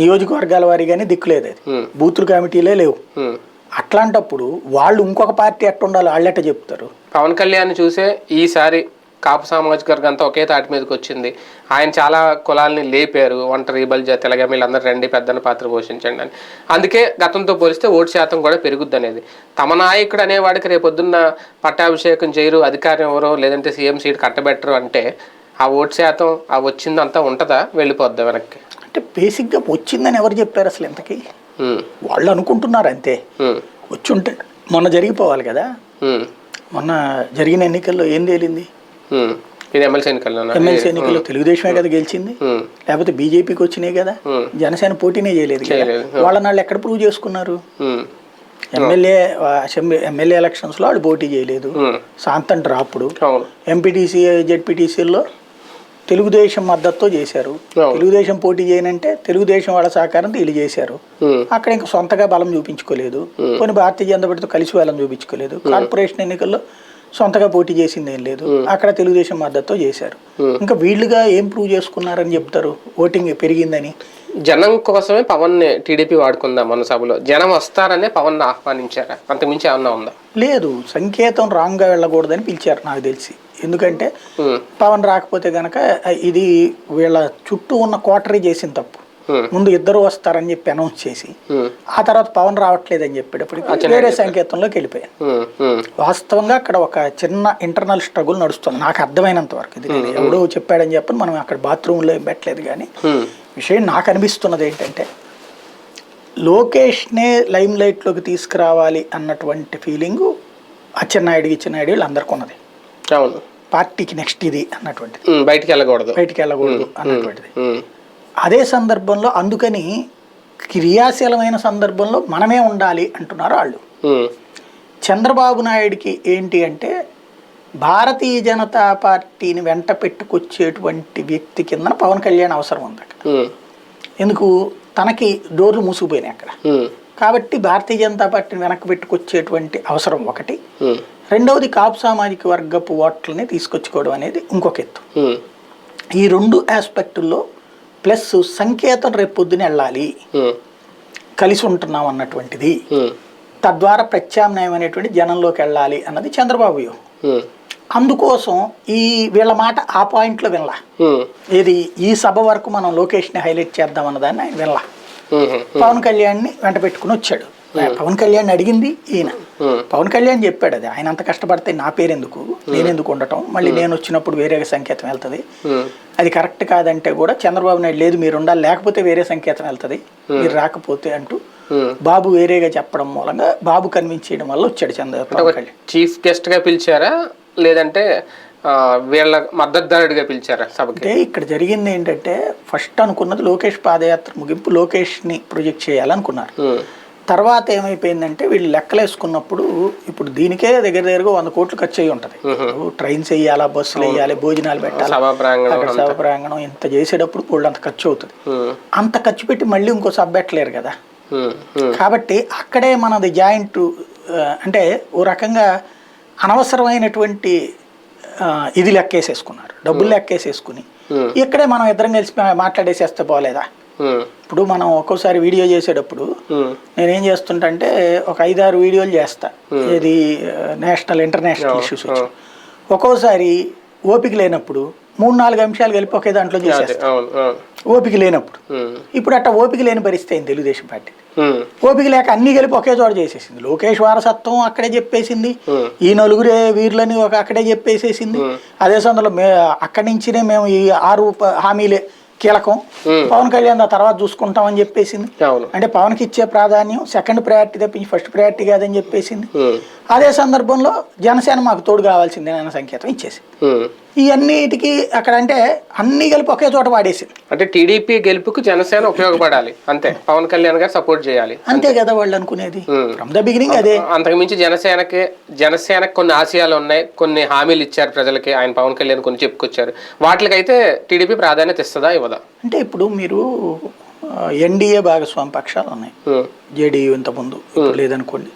నియోజకవర్గాల వారిగానే దిక్కు లేదు, అది బూతుల కమిటీలే లేవు. అట్లాంటప్పుడు వాళ్ళు ఇంకొక పార్టీ ఎట్ట ఉండాలి వాళ్ళెట్ట చెప్తారు? పవన్ కళ్యాణ్ చూసే ఈసారి కాపు సామాజిక వర్గం అంతా ఒకే తాటి మీదకి వచ్చింది. ఆయన చాలా కులాలని లేపారు, ఒంటరి బలిజ తెలగ వీళ్ళందరూ రండి పెద్దన పాత్ర పోషించండి అని. అందుకే గతంతో పోలిస్తే ఓటు శాతం కూడా పెరుగుద్ది అనేది. తమ నాయకుడు అనేవాడికి రేపొద్దున్న పట్టాభిషేకం చేయరు, అధికారం ఎవరో లేదంటే సీఎం సీట్ కట్టబెట్టరు అంటే ఆ ఓటు శాతం ఆ వచ్చిందంతా ఉంటుందా, వెళ్ళిపోద్దా వెనక్కి? అంటే బేసిక్గా వచ్చిందని ఎవరు చెప్పారు అసలు? ఇంతకీ వాళ్ళు అనుకుంటున్నారు అంతే. వచ్చి ఉంటే మొన్న జరిగిపోవాలి కదా. మొన్న జరిగిన ఎన్నికల్లో ఏం తేలింది? ఎమ్మెల్సీ ఎన్నికల్లో తెలుగుదేశమే కదా గెలిచింది, లేకపోతే బీజేపీకి వచ్చినాయి కదా. జనసేన పోటీనే చేయలేదు కదా. వాళ్ళని వాళ్ళు ఎక్కడ ప్రూవ్ చేసుకున్నారు? ఎమ్మెల్యే ఎలక్షన్స్ లో వాళ్ళు పోటీ చేయలేదు, శాంతం డ్రాపుడు. ఎంపీటీసీ జెడ్పీటీసీల్లో తెలుగుదేశం మద్దతుతో చేశారు. తెలుగుదేశం పోటీ చేయనంటే తెలుగుదేశం వాళ్ళ సహకారంతో వీళ్ళు చేశారు. అక్కడ ఇంకా సొంతగా బలం చూపించుకోలేదు, కొన్ని భారతీయ జనతా పార్టీతో కలిసి బలం చూపించుకోలేదు. కార్పొరేషన్ ఎన్నికల్లో సొంతగా పోటీ చేసింది ఏం లేదు, అక్కడ తెలుగుదేశం మద్దతుతో చేశారు. ఇంకా వీళ్ళుగా ఏం ప్రూవ్ చేసుకున్నారని చెప్తారు? ఓటింగ్ పెరిగిందని. జనం కోసమే పవన్ టీడీపీ వాడుకుందాం మన సభలో, జనం వస్తారనే పవన్ ఆహ్వానించారా? అంతకుమించి ఏమన్నా ఉందా? లేదు, సంకేతం రాంగ్ గా వెళ్ళకూడదని పిలిచారు నాకు తెలిసి. ఎందుకంటే పవన్ రాకపోతే గనక ఇది వీళ్ళ చుట్టూ ఉన్న కోటరీ చేసిన తప్పు. ముందు ఇద్దరు వస్తారని చెప్పి అనౌన్స్ చేసి ఆ తర్వాత పవన్ రావట్లేదని చెప్పేటప్పటికి వేరే సంకేతంలోకి వెళ్ళిపోయాను. వాస్తవంగా అక్కడ ఒక చిన్న ఇంటర్నల్ స్ట్రగుల్ నడుస్తుంది నాకు అర్థమైనంత వరకు. ఇది ఎవడో చెప్పాడని చెప్పని మనం అక్కడ బాత్రూంలో ఏం పెట్టలేదు. కానీ విషయం నాకు అనిపిస్తున్నది ఏంటంటే లోకేష్నే లైమ్ లైట్లోకి తీసుకురావాలి అన్నటువంటి ఫీలింగు అచ్చెన్నాయుడు వీళ్ళు అందరికీ ఉన్నది. పార్టీకి నెక్స్ట్ ఇది అన్నటువంటిది, బయటికి వెళ్ళకూడదు అన్నటువంటిది. అదే సందర్భంలో అందుకని క్రియాశీలమైన సందర్భంలో మనమే ఉండాలి అంటున్నారు వాళ్ళు. చంద్రబాబు నాయుడికి ఏంటి అంటే భారతీయ జనతా పార్టీని వెంట పెట్టుకొచ్చేటువంటి వ్యక్తి కింద పవన్ కళ్యాణ్ అవసరం ఉంది అక్కడ. ఎందుకు? తనకి డోర్లు మూసుకుపోయినాయి అక్కడ. కాబట్టి భారతీయ జనతా పార్టీని వెనక్కి పెట్టుకొచ్చేటువంటి అవసరం ఒకటి. రెండవది కాపు సామాజిక వర్గపు ఓట్లని తీసుకొచ్చుకోవడం అనేది ఇంకొక ఎత్తు. ఈ రెండు ఆస్పెక్టుల్లో ప్లస్ సంకేతం రేపు పొద్దున వెళ్ళాలి, కలిసి ఉంటున్నాం అన్నటువంటిది, తద్వారా ప్రత్యామ్నాయం అనేటువంటి జనంలోకి వెళ్ళాలి అన్నది చంద్రబాబు వ్యూహం. అందుకోసం ఈ వీళ్ళ మాట ఆ పాయింట్లో వినలా. ఇది ఈ సభ వరకు మనం లోకేష్ని హైలైట్ చేద్దాం అన్నదాన్ని ఆయన వినలా. పవన్ కళ్యాణ్ని వెంట పెట్టుకుని వచ్చాడు. పవన్ కళ్యాణ్ అడిగింది ఈయన. పవన్ కళ్యాణ్ చెప్పాడు అది ఆయన అంత కష్టపడితే నా పేరెందుకు, నేనెందుకు ఉండటం, మళ్ళీ నేను వచ్చినప్పుడు వేరే సంకేతం వెళ్తుంది, అది కరెక్ట్ కాదంటే కూడా చంద్రబాబు నాయుడు లేదు మీరు ఉండాలి లేకపోతే వేరే సంకేతం వెళ్తుంది మీరు రాకపోతే అంటూ బాబు వేరేగా చెప్పడం మూలంగా బాబు కన్విన్స్ చేయడం వల్ల వచ్చాడు చంద్రబాబు కళ్యాణ్. చీఫ్ గెస్ట్ గా పిలిచారా లేదంటే వీళ్ళ మద్దతుదారుడిగా పిలిచారా సభకి? అంటే ఇక్కడ జరిగింది ఏంటంటే ఫస్ట్ అనుకున్నది లోకేష్ పాదయాత్ర ముగింపు లోకేష్ని ప్రొజెక్ట్ చేయాలనుకున్నారు. తర్వాత ఏమైపోయిందంటే వీళ్ళు లెక్కలేసుకున్నప్పుడు ఇప్పుడు దీనికే దగ్గరగా 100 కోట్లు ఖర్చు అయ్యి ఉంటుంది. ట్రైన్స్ వేయాలా, బస్సులు వేయాలి, భోజనాలు పెట్టాలి, అక్కడ సభ ప్రాంగణం ఇంత చేసేటప్పుడు వాళ్ళు అంత ఖర్చు అవుతుంది. అంత ఖర్చు పెట్టి మళ్ళీ ఇంకో సభ పెట్టలేరు కదా. కాబట్టి అక్కడే మనది జాయింట్ అంటే ఓ రకంగా అనవసరమైనటువంటి ఇది లెక్కేసేసుకున్నారు, డబ్బులు లెక్కేసేసుకుని ఇక్కడే మనం ఇద్దరం కలిసి మాట్లాడేసేస్తే పోలేదా ఇప్పుడు మనం ఒక్కోసారి వీడియో చేసేటప్పుడు నేనేం చేస్తుంటా అంటే ఒక 5-6 వీడియోలు చేస్తా, ఇది నేషనల్ ఇంటర్నేషనల్ ఇష్యూస్ వచ్చి. ఒక్కోసారి ఓపిక లేనప్పుడు 3-4 అంశాలు కలిపి ఒకే దాంట్లో చేసేస్తా, ఓపిక లేనప్పుడు. ఇప్పుడు అట్లా ఓపిక లేని పరిస్థితి అయింది తెలుగుదేశం పార్టీ. ఓపిక లేక అన్ని కలిపి ఒకే చోట చేసేసింది. లోకేష్ వారసత్వం అక్కడే చెప్పేసింది, ఈ నలుగురే వీరులని అక్కడే చెప్పేసేసింది. అదే సందర్భంలో అక్కడి నుంచినే మేము ఈ 6 హామీలే కీలకం, పవన్ కళ్యాణ్ ఆ తర్వాత చూసుకుంటామని చెప్పేసింది. అంటే పవన్కి ఇచ్చే ప్రాధాన్యం సెకండ్ ప్రయారిటీ తప్పించి ఫస్ట్ ప్రయారిటీ కాదని చెప్పేసింది. అదే సందర్భంలో జనసేన మాకు తోడు కావాల్సిందే అన్న సంకేతం ఇచ్చేసింది. ఇవన్నిటికీ అక్కడ అంటే అన్ని కలిపి ఒకే చోట వాడేసింది. అంటే టీడీపీ గెలుపుకు జనసేన ఉపయోగపడాలి అంతే, పవన్ కళ్యాణ్ గారు సపోర్ట్ చేయాలి అంతే కదా వాళ్ళు అనుకునేది ఫ్రమ్ ద బిగినింగ్ అదే. అంతకుమించి జనసేనకు కొన్ని ఆశయాలు ఉన్నాయి, కొన్ని హామీలు ఇచ్చారు ప్రజలకి, ఆయన పవన్ కళ్యాణ్ కొన్ని చెప్పుకొచ్చారు. వాటికైతే టీడీపీ ప్రాధాన్యత ఇస్తుందా ఇవ్వదా? అంటే ఇప్పుడు మీరు ఎన్డీఏ భాగస్వామి పక్షాలు ఉన్నాయి, జేడీయూ ఇంతకుముందు, ఇప్పుడు లేదనుకోండి,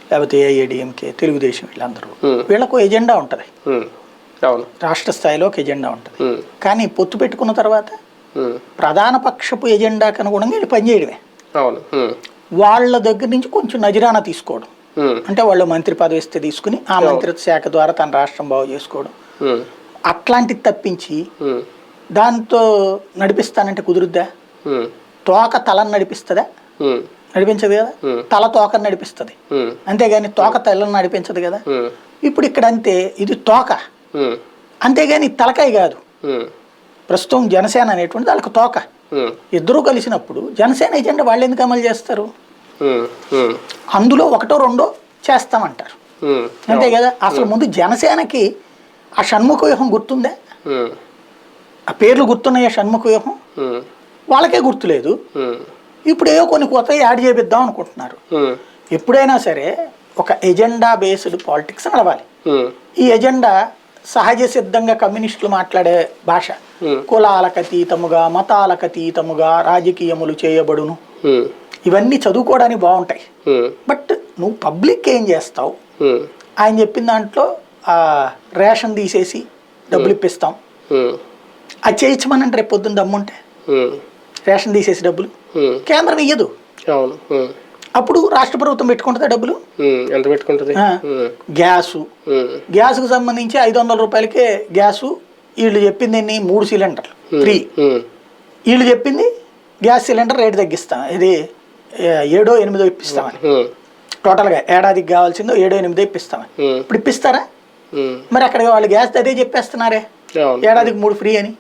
లేకపోతే ఏఐఏడీఎంకే, తెలుగుదేశం, వీళ్ళందరూ వీళ్ళకు ఎజెండా ఉంటుంది, రాష్ట్ర స్థాయిలో ఒక ఎజెండా ఉంటుంది. కానీ పొత్తు పెట్టుకున్న తర్వాత ప్రధాన పక్షపు ఎజెండాకు అనుగుణంగా వీళ్ళు పనిచేయడమే. వాళ్ళ దగ్గర నుంచి కొంచెం నజరానా తీసుకోవడం, అంటే వాళ్ళు మంత్రి పదవి ఇస్తే తీసుకుని ఆ మంత్రిత్వ శాఖ ద్వారా తన రాష్ట్రం బాగు చేసుకోవడం, అట్లాంటిది తప్పించి దాంతో నడిపిస్తానంటే కుదురుద్దా? తోక తలను నడిపిస్తుందా? నడిపించదు కదా. తల తోకను నడిపిస్తుంది, అంతేగాని తోక తలను నడిపించదు కదా. ఇప్పుడు ఇక్కడ అంతే, ఇది తోక, అంతేగాని తలకాయ కాదు. ప్రస్తుతం జనసేన అనేటువంటి వాళ్ళకి తోక. ఇద్దరూ కలిసినప్పుడు జనసేన ఎజెండా వాళ్ళు ఎందుకు అమలు చేస్తారు? అందులో 1-2 చేస్తామంటారు, అంతే కదా. అసలు ముందు జనసేనకి ఆ షణ్ముఖ వ్యూహం గుర్తుందా? ఆ పేర్లు గుర్తున్నాయా? షణ్ముఖ వ్యూహం వాళ్ళకే గుర్తులేదు. ఇప్పుడు ఏవో కొన్ని కొత్త యాడ్ చేపిద్దాం అనుకుంటున్నారు. ఎప్పుడైనా సరే ఒక ఎజెండా బేస్డ్ పాలిటిక్స్ నడవాలి. ఈ ఎజెండా సహజ సిద్ధంగా కమ్యూనిస్టులు మాట్లాడే భాష, కులాలకు అతీతముగా, మతాలకు అతీతముగా రాజకీయములు చేయబడును, ఇవన్నీ చదువుకోవడానికి బాగుంటాయి. బట్ నువ్వు పబ్లిక్ ఏం చేస్తావు? ఆయన చెప్పిన దాంట్లో రేషన్ తీసేసి డబ్బులు ఇప్పిస్తాం, అది చేయించమనంటే రేపు పొద్దున్న దమ్ముంటే రేషన్ తీసేసి డబ్బులు కేంద్రం ఇయ్యదు. అప్పుడు రాష్ట్ర ప్రభుత్వం పెట్టుకుంటుందా డబ్బులు? ఎంత పెట్టుకుంటుంది? గ్యాస్కు సంబంధించి 500 రూపాయలకే గ్యాసు. వీళ్ళు చెప్పింది ఎన్ని? 3 సిలిండర్లు ఫ్రీ. వీళ్ళు చెప్పింది గ్యాస్ సిలిండర్ రేటు తగ్గిస్తాం, ఇది 7-8 ఇప్పిస్తామని. టోటల్గా ఏడాదికి కావాల్సిందో 7-8 ఇప్పిస్తామని. ఇప్పుడు ఇప్పిస్తారా? మరి అక్కడ వాళ్ళు గ్యాస్ అదే చెప్పేస్తున్నారే, ఏడాదికి 3 ఫ్రీ అని.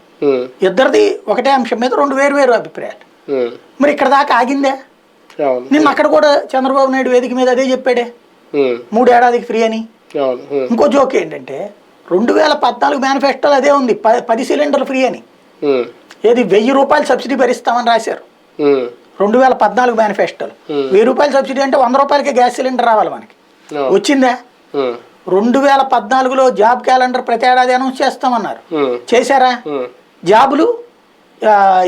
ఇద్దరిది ఒకటే అంశం మీద 2 వేరు అభిప్రాయాలు. మరి ఇక్కడ దాకా ఆగిందే. నిన్న అక్కడ కూడా చంద్రబాబు నాయుడు వేదిక మీద అదే చెప్పాడే, 3 ఏడాదికి ఫ్రీ అని. ఇంకో జోక్ ఏంటంటే 2014 మేనిఫెస్టోలో అదే ఉంది, 10 సిలిండర్లు ఫ్రీ అని. ఏది 1000 రూపాయలు సబ్సిడీ భరిస్తామని రాశారు 2014 మేనిఫెస్టోలో. 1000 రూపాయలు సబ్సిడీ అంటే 100 రూపాయలకే గ్యాస్ సిలిండర్ రావాలి మనకి. వచ్చిందా? 2014లో జాబ్ క్యాలెండర్ ప్రతి ఏడాది అనౌన్స్ చేస్తామన్నారు, చేశారా? జాబులు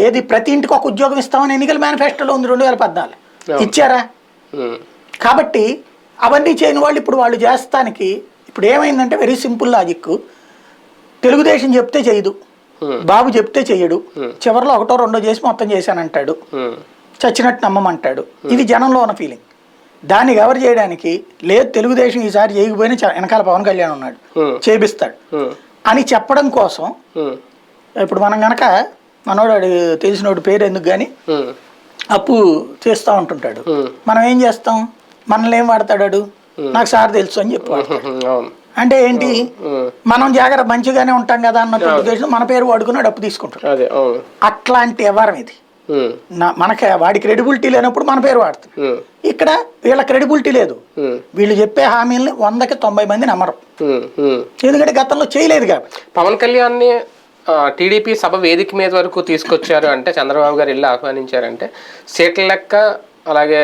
ఏది ప్రతి ఇంటికి ఒక ఉద్యోగం ఇస్తామని ఎన్నికల మేనిఫెస్టోలో ఉంది 2014, ఇచ్చారా? కాబట్టి అవన్నీ చేయని వాళ్ళు ఇప్పుడు వాళ్ళు చేస్తానికి ఇప్పుడు ఏమైందంటే వెరీ సింపుల్ లాజిక్. తెలుగుదేశం చెప్తే చేయదు, బాబు చెప్తే చెయ్యడు, చివరిలో 1-2 చేసి మొత్తం చేశానంటాడు, చచ్చినట్టు నమ్మమంటాడు. ఇది జనంలో ఉన్న ఫీలింగ్. దాన్ని కవర్ చేయడానికి లేదు తెలుగుదేశం ఈసారి చేయకపోయినా వెనకాల పవన్ కళ్యాణ్ ఉన్నాడు, చేపిస్తాడు అని చెప్పడం కోసం ఇప్పుడు మనం గనక మనోడు తెలిసినోడు పేరు ఎందుకు కానీ అప్పు చేస్తూ ఉంటుంటాడు, మనం ఏం చేస్తాం? మనల్ని ఏం వాడతాడు? నాకు సార్ తెలుసు అని చెప్పి అంటే ఏంటి? మనం జాగ్రత్త మంచిగానే ఉంటాం కదా అన్నట్టు ఉద్దేశం మన పేరు వాడుకున్నాడు, అప్పు తీసుకుంటాడు. అట్లాంటి వ్యవహారం ఇది. మనకి వాడి క్రెడిబిలిటీ లేనప్పుడు మన పేరు వాడుతుంది. ఇక్కడ వీళ్ళ క్రెడిబిలిటీ లేదు, వీళ్ళు చెప్పే హామీలని 100కి 90 మంది నమ్మరు, ఎందుకంటే గతంలో చేయలేదు కాబట్టి. పవన్ కళ్యాణ్ టీడీపీ సభ వేదిక మీద వరకు తీసుకొచ్చారు అంటే, చంద్రబాబు గారు వెళ్ళి ఆహ్వానించారంటే, సీట్ల లెక్క అలాగే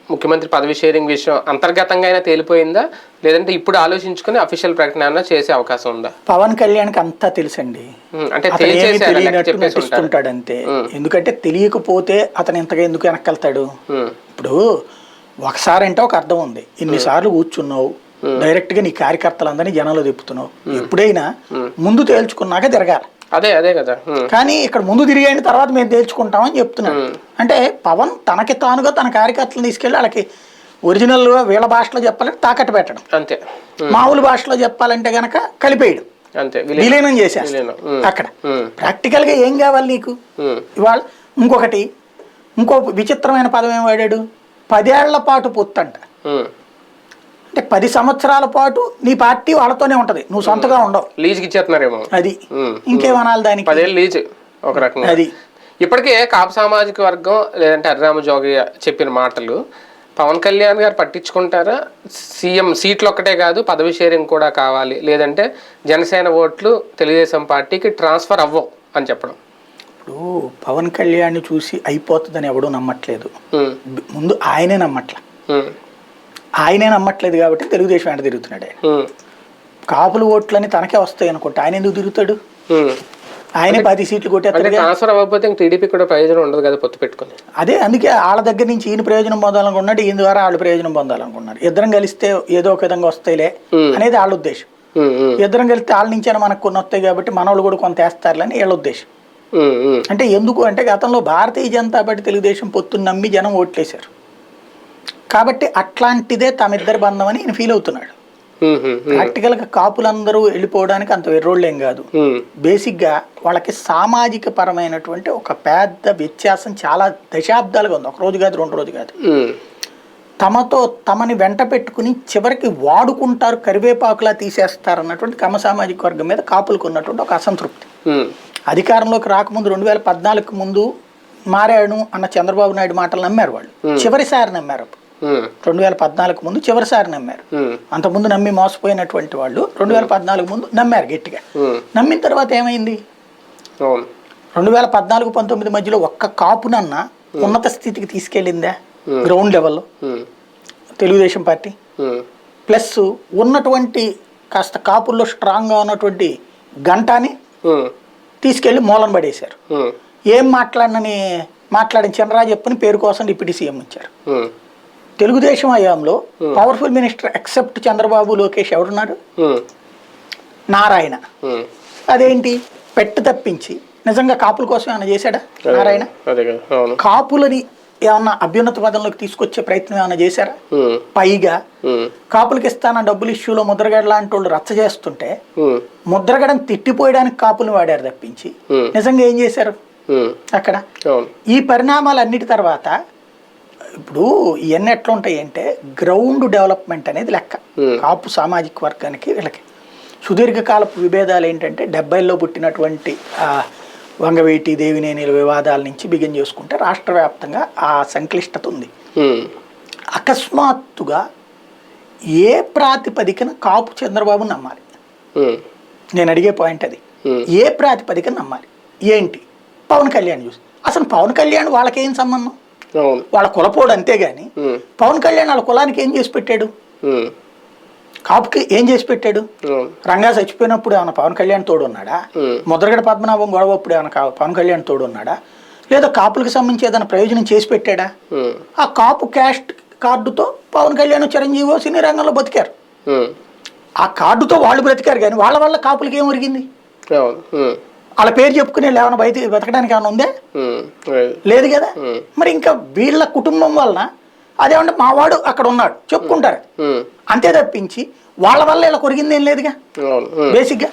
ముఖ్యమంత్రి పదవి షేరింగ్ విషయం అంతర్గతంగా అయినా తేలిపోయిందా, లేదంటే ఇప్పుడు ఆలోచించుకుని అఫీషియల్ ప్రకటన చేసే అవకాశం ఉందా? పవన్ కళ్యాణ్కి అంతా తెలుసండి, అంటే నటిస్తుంటాడు అంతే. ఎందుకంటే తెలియకపోతే అతను ఇంతగా ఎందుకు వెనక్కెళ్తాడు? ఇప్పుడు ఒకసారి అంటే ఒక అర్థం ఉంది, ఇన్నిసార్లు కూర్చున్నావు, డైరెక్ట్ గా నీ కార్యకర్తలందరినీ జనంలో తిప్పుతున్నావు, ఎప్పుడైనా ముందు తేల్చుకున్నాక తిరగాలి. అదే అదే కదా. కానీ ఇక్కడ ముందు తిరిగేయండి, తర్వాత మేము తేల్చుకుంటామని చెప్తున్నాడు. అంటే పవన్ తనకి తానుగా తన కార్యకర్తలను తీసుకెళ్ళి వాళ్ళకి ఒరిజినల్గా వీళ్ళ భాషలో చెప్పాలంటే తాకట్టు పెట్టడం, అంతే. మామూలు భాషలో చెప్పాలంటే గనక కలిపేయడం, అంతే, విలీనం చేసేస్తాడు. అక్కడ ప్రాక్టికల్ గా ఏం కావాలి నీకు ఇవాళ? ఇంకొకటి, ఇంకో విచిత్రమైన పదం ఏం వాడాడు, 10 ఏళ్ల పాటు పొత్తు అంట. అంటే 10 సంవత్సరాల పాటు నీ పార్టీ వాళ్ళతోనే ఉంటది, నువ్వు సొంతగా ఉండవు. లీజ్కి ఇచ్చేస్తున్నారేమో అది. ఇంకేమనాలి దానికి? 10 ఏళ్ళు లీజ్ ఒక రకంగా. అది ఇప్పటికే కాపు సామాజిక వర్గం లేదంటే హరిరామ జోగయ్య చెప్పిన మాటలు పవన్ కళ్యాణ్ గారు పట్టించుకుంటారా? సీఎం సీట్లు ఒక్కటే కాదు, పదవి షేరింగ్ కూడా కావాలి, లేదంటే జనసేన ఓట్లు తెలుగుదేశం పార్టీకి ట్రాన్స్ఫర్ అవ్వవు అని చెప్పడం. ఇప్పుడు పవన్ కళ్యాణ్ చూసి అయిపోతుందని ఎవడూ నమ్మట్లేదు. ముందు ఆయనే నమ్మట్లేదు కాబట్టి తెలుగుదేశం వెంట తిరుగుతున్నాడు. కాపులు ఓట్లని తనకే వస్తాయి అనుకుంటే ఆయన ఎందుకు తిరుగుతాడు? ఆయనే 10 సీట్లు కొట్టేస్తాడు. ట్రాన్స్ఫర్ అవ్వకపోతే టీడీపీ కూడా ప్రయోజనం ఉండదు కదా పొత్తు పెట్టుకుని. అదే, అందుకే వాళ్ళ దగ్గర నుంచి ఈయన ప్రయోజనం పొందాలనుకున్నాడు, ఈయన ద్వారా వాళ్ళు ప్రయోజనం పొందాలనుకున్నారు. ఇద్దరం కలిస్తే ఏదో ఒక విధంగా వస్తాయిలే అనేది వాళ్ళ ఉద్దేశం. ఇద్దరం కలిస్తే వాళ్ళ నుంచైనా మనకు కొన్ని వస్తాయి కాబట్టి మనోళ్ళు కూడా కొంత వేస్తారులని వీళ్ళ ఉద్దేశం. అంటే ఎందుకు అంటే గతంలో భారతీయ జనతా పార్టీ తెలుగుదేశం పొత్తుని నమ్మి జనం ఓట్లేశారు కాబట్టి అట్లాంటిదే తమిద్దరి బంధం అని ఈయన ఫీల్ అవుతున్నాడు. ప్రాక్టికల్ గా కాపులందరూ వెళ్ళిపోవడానికి అంత వెర్రోళ్ళు ఏం కాదు. బేసిక్ గా వాళ్ళకి సామాజిక పరమైనటువంటి ఒక పెద్ద వ్యత్యాసం చాలా దశాబ్దాలుగా ఉంది. ఒక రోజు కాదు, 2 రోజు కాదు. తమని వెంట పెట్టుకుని చివరికి వాడుకుంటారు, కరివేపాకులా తీసేస్తారు అన్నటువంటి కమ్మ సామాజిక వర్గం మీద కాపులకు ఉన్నటువంటి ఒక అసంతృప్తి. అధికారంలోకి రాకముందు 2014 ముందు మారాడు అన్న చంద్రబాబు నాయుడు మాటలు నమ్మారు వాళ్ళు. చివరిసారి నమ్మారు. 2014 ముందు చివరిసారి నమ్మారు. అంతకుముందు నమ్మి మోసపోయినటువంటి వాళ్ళు 2014 ముందు నమ్మారు గట్టిగా. నమ్మిన తర్వాత ఏమైంది? 2014-19 మధ్యలో ఒక్క కాపునన్నా ఉన్నత స్థితికి తీసుకెళ్ళిందా గ్రౌండ్ లెవెల్లో తెలుగుదేశం పార్టీ? ప్లస్ ఉన్నటువంటి కాస్త కాపుల్లో స్ట్రాంగ్గా ఉన్నటువంటి గంటాని తీసుకెళ్లి మూలన పడేశారు. ఏం మాట్లాడిన చంద్రరాజప్పని పేరు కోసం డిప్యూటీ సీఎం ఇచ్చారు. తెలుగుదేశం హయాంలో powerful minister except Chandrababu, Lokesh ఎవరున్నారు? నారాయణ. అదేంటి పెట్టు తప్పించి నిజంగా కాపుల కోసం ఏమైనా చేశాడా నారాయణ? కాపులని ఏమన్నా అభ్యున్నత పదంలోకి తీసుకొచ్చే ప్రయత్నం ఏమైనా చేశారా? పైగా కాపులకి ఇస్తాన డబ్బులు ఇష్యూలో ముద్రగడ లాంటి వాళ్ళు రచ్చ చేస్తుంటే ముద్రగడని తిట్టిపోయడానికి కాపులు వాడారు తప్పించి నిజంగా ఏం చేశారు అక్కడ? ఈ పరిణామాలన్నిటి తర్వాత ఇప్పుడు ఇవన్నీ ఎట్లా ఉంటాయి అంటే గ్రౌండ్ డెవలప్మెంట్ అనేది లెక్క. కాపు సామాజిక వర్గానికి వీళ్ళకి సుదీర్ఘకాలపు విభేదాలు ఏంటంటే 70లో పుట్టినటువంటి వంగవీటి దేవినేనిల వివాదాల నుంచి బిగిన్ చేసుకుంటే రాష్ట్ర వ్యాప్తంగా ఆ సంక్లిష్టత ఉంది. అకస్మాత్తుగా ఏ ప్రాతిపదికన కాపు చంద్రబాబు నమ్మాలి? నేను అడిగే పాయింట్ అది. ఏ ప్రాతిపదికన నమ్మాలి? ఏంటి? పవన్ కళ్యాణ్ చూసి అసలు పవన్ కళ్యాణ్ వాళ్ళకేం సంబంధం? వాళ్ళ కులపోడు అంతేగాని పవన్ కళ్యాణ్ వాళ్ళ కులానికి ఏం చేసి పెట్టాడు? కాపుకి ఏం చేసి పెట్టాడు? రంగా చచ్చిపోయినప్పుడు ఏమైనా పవన్ కళ్యాణ్ తోడు ఉన్నాడా? ముద్రగడ పద్మనాభం గొడవప్పుడు ఏమైనా పవన్ కళ్యాణ్ తోడు ఉన్నాడా? లేదా కాపులకు సంబంధించి ఏదైనా ప్రయోజనం చేసి పెట్టాడా? ఆ కాపు క్యాస్ట్ కార్డుతో పవన్ కళ్యాణ్ చిరంజీవి సినీ రంగంలో బతికారు. ఆ కార్డుతో వాళ్ళు బ్రతికారు కానీ వాళ్ళ వల్ల కాపులకి ఏం ఒరిగింది? వాళ్ళ పేరు చెప్పుకునే ఏమైనా బయట బతకడానికి ఏమైనా ఉందే? లేదు కదా. మరి ఇంకా వీళ్ళ కుటుంబం వలన అదేమంటే మావాడు అక్కడ ఉన్నాడు చెప్పుకుంటారు అంతే తప్పించి వాళ్ళ వల్ల ఇలా కొరిగింది ఏం లేదుగా. బేసిక్ గా